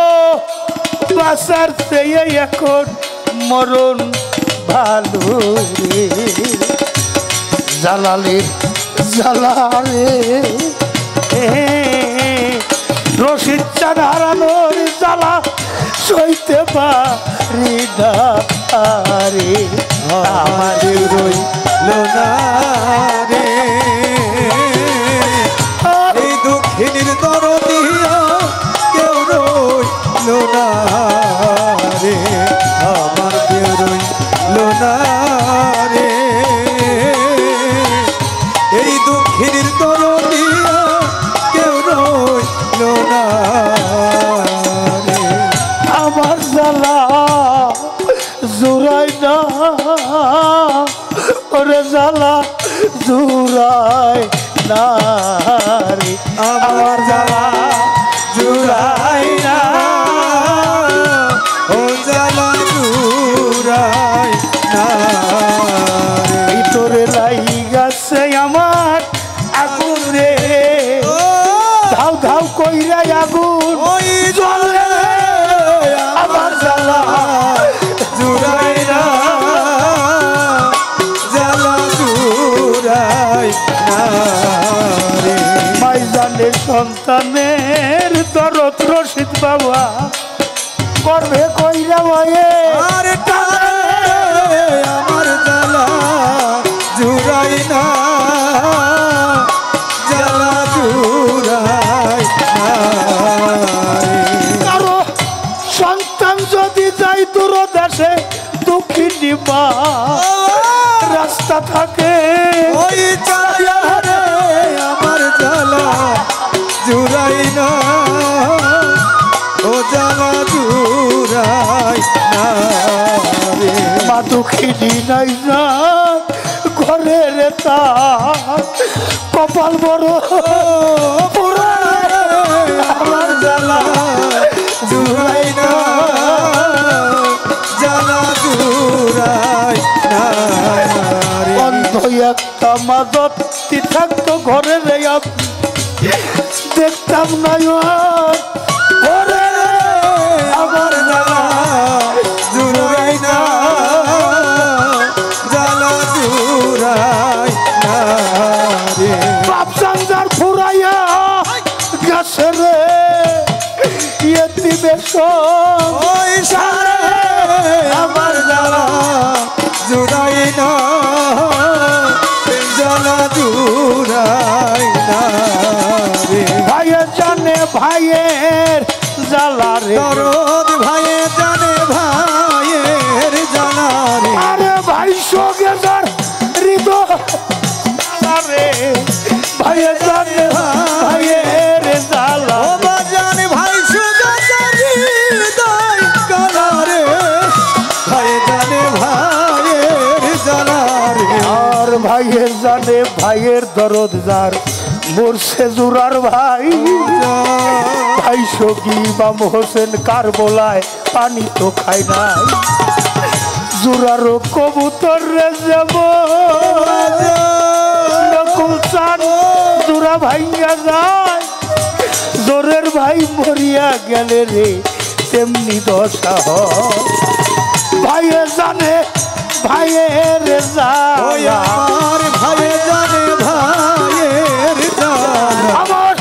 বাসার চেয়ে এখন মরণ ভালো রে জালালের জালালে রশিদ চাঁদ হারানোর জ্বালা সইতে পারি না রে আমাদের রইল না রে এই দুঃখিনীর দরদিয়া কেউ রইল না রে আমার কেউ রইল না রে এই দুঃখিনীর দরদিয়া কেউ রইল না রে আমার জ্বালা জুড়াই না ওরে জ্বালা জুড়াই না রে আমার জ্বালা জুড়াই না ও জ্বালা জুড়াই না এই তোরে লাই গাছে আমার আগুন রে ধাও ধাও কইরা আগুন ওই জলে আমার জ্বালা জুড়াই না জ্বালা জুড়াই না রে মাই জানে সন্তানের দরদ রশিদ বাবা করবে কইরা ভয়ে আর টানে আমার জ্বালা জুড়াই না জ্বালা জুড়াই না রে কারো সন্তান যদি যাই দূর দেশে দুঃখিনী মা রাস্তা থাকে ওই জ্বালা রে আমার জ্বালা জুড়াই না ও জ্বালা জুড়াই না রে মা দুঃখিনী নাই না ঘরে রে তার কপাল বড় পুরা আমার জ্বালা জুড়াই না জ্বালা জুড়াই না রে অন্ধ একটা মাদতি থাকতো ঘরে রে আপনি দেখতাম না ঘরে রে আমার জ্বালা জুড়াই না জ্বালা জুড়াই না রে বাপ সঞ্জার ফুরাইয়া গেছে রে ইয়েতিমের সঙ্গ ওই সারে আমার জ্বালা জুড়াই না জ্বালা জুড়াই না রে ভাইয়ের জানে ভাইয়ের জ্বালা রে দরদ ভাইয়ে জানে ভাইয়ের জ্বালা রে আরে ভাই সঙ্গে যার হৃদয় জ্বালা রে ভাইয়ের জানে ভাইয়ের জ্বালা ও বাজান ভাই সুগারি দাই কালা রে ভাই জানে ভাইয়ের জ্বালা রে আর ভাইয়ের জানে ভাইয়ের দরদ যার মোরসে জুরার ভাই ভাই সগি বা হোসেন কার বলায় পানি তো খাই নাই জুরারও কবুতর রে যাব নকুল চান জুরা ভাইয়া যায় জোরের ভাই মরিয়া গেলে রে তেমনি দশা হয় ভাইয়ে জানে ভাইয়ের ওই জ্বালা আমার ভাইয়ে জানে ভাইয়ের জ্বালা আমার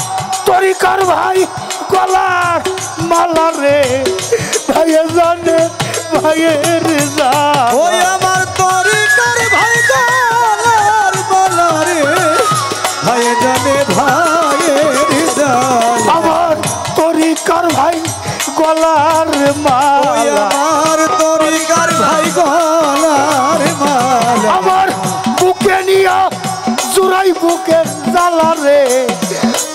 তরিকার ভাই গলার মালা রে ভাইয়ে জানে ভাইয়ের জ্বালা ওই আমার তরিকার ভাই গলার মালা রে ভাইয়ে জানে ভাইয়ের জ্বালা আমার তরিকার তরিকার ভাই গলার ওই মালা আমার তরিকার ভাই গলার মালা আমার বুকে নিয়া জুড়াই বুকের জ্বালা রে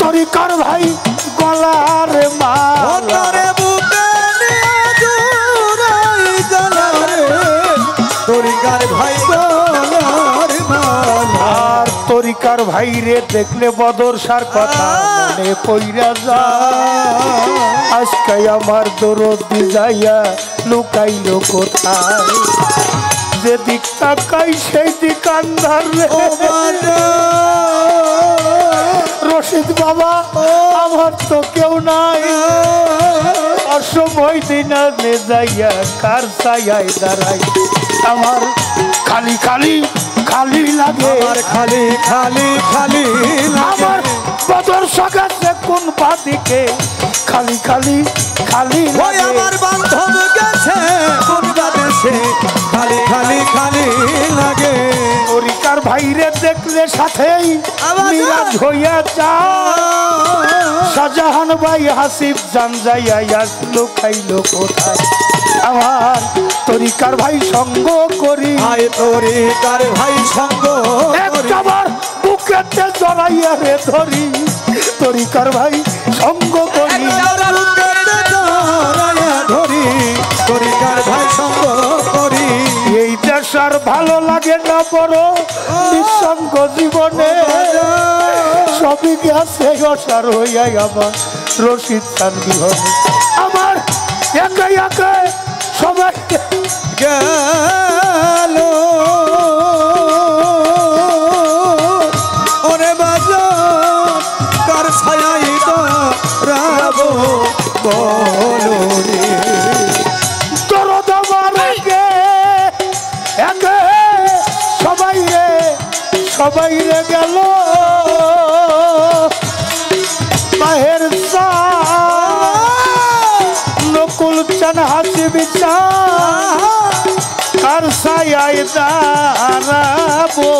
তরিকার ভাই গলার মালা ওরে বুকে নিয়ে জুড়াই জ্বালা রে তরিকার ভাই গলার মালা আর তরিকার ভাই রে দেখলে বদরসার কথা মনে পইরা যায় আজকে আমার দরদ যাইয়া লুকাইলো কোথায় যেদিক তাকাই সেই দিক আন্ধার রে ও বাজা রশিদ বাবা আমার তো কেউ নাই অসময় দিনা নে যাইয়া কার ছায়ায় দাঁড়াই আমার খালি খালি খালি লাগে আমার খালি খালি খালি আমার বদর সকাছে কোন বাদিকে খালি খালি খালি ওই লাগে আমার বান্ধব গেছে কোন দেশে খালি খালি খালি লাগে তরিকার ভাইরে দেখলে সাথেই আবার মিরাজ হইয়া যায় শাহজাহান ভাই হাসিব জান যাইয়া লুকাইলো কোথায় আমার তরিকার ভাই সঙ্গ করি আয় তরিকার ভাই সঙ্গ একবার বুকেতে জড়াইয়া রে ধরি তরিকার ভাই সঙ্গ করি ধরি তরিকার ভাই সঙ্গ করি এই দেশ আর ভালো লাগে না বড় নিঃসঙ্গ জীবনে সবই গেছে অসার হইয়াই আমার রশিদ খান বিহনে আমার একাই একাই সবাই গেল ওরে বাজার কার ছায়াই তো রাবো বলো রে দরদ আমার একে একে সবাই রে গেল মাহের নকুল চান হাসি বিচার কার ছায়ায় দাঁড়াবো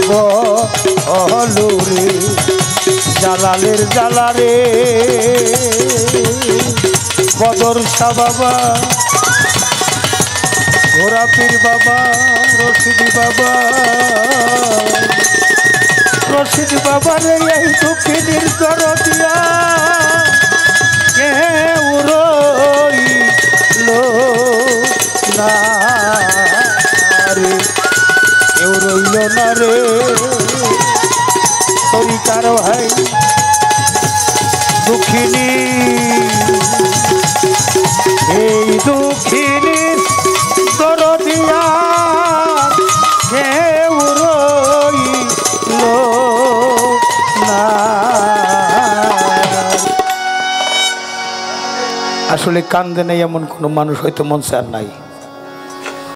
বলো রে জালালের জালারে বদর শাহ বাবা ঘোরাপির বাবা রশিদি বাবা রে এই দুঃখিনীর দরদিয়া কেউ রইল না রে কেউ রইল না রে তরিকার ভাই দুঃখিনী এই দুঃখিনীর দরদিয়া কেউ রইল না আসলে কান্দে নেই এমন কোনো মানুষ হয়তো মঞ্চে আর নাই।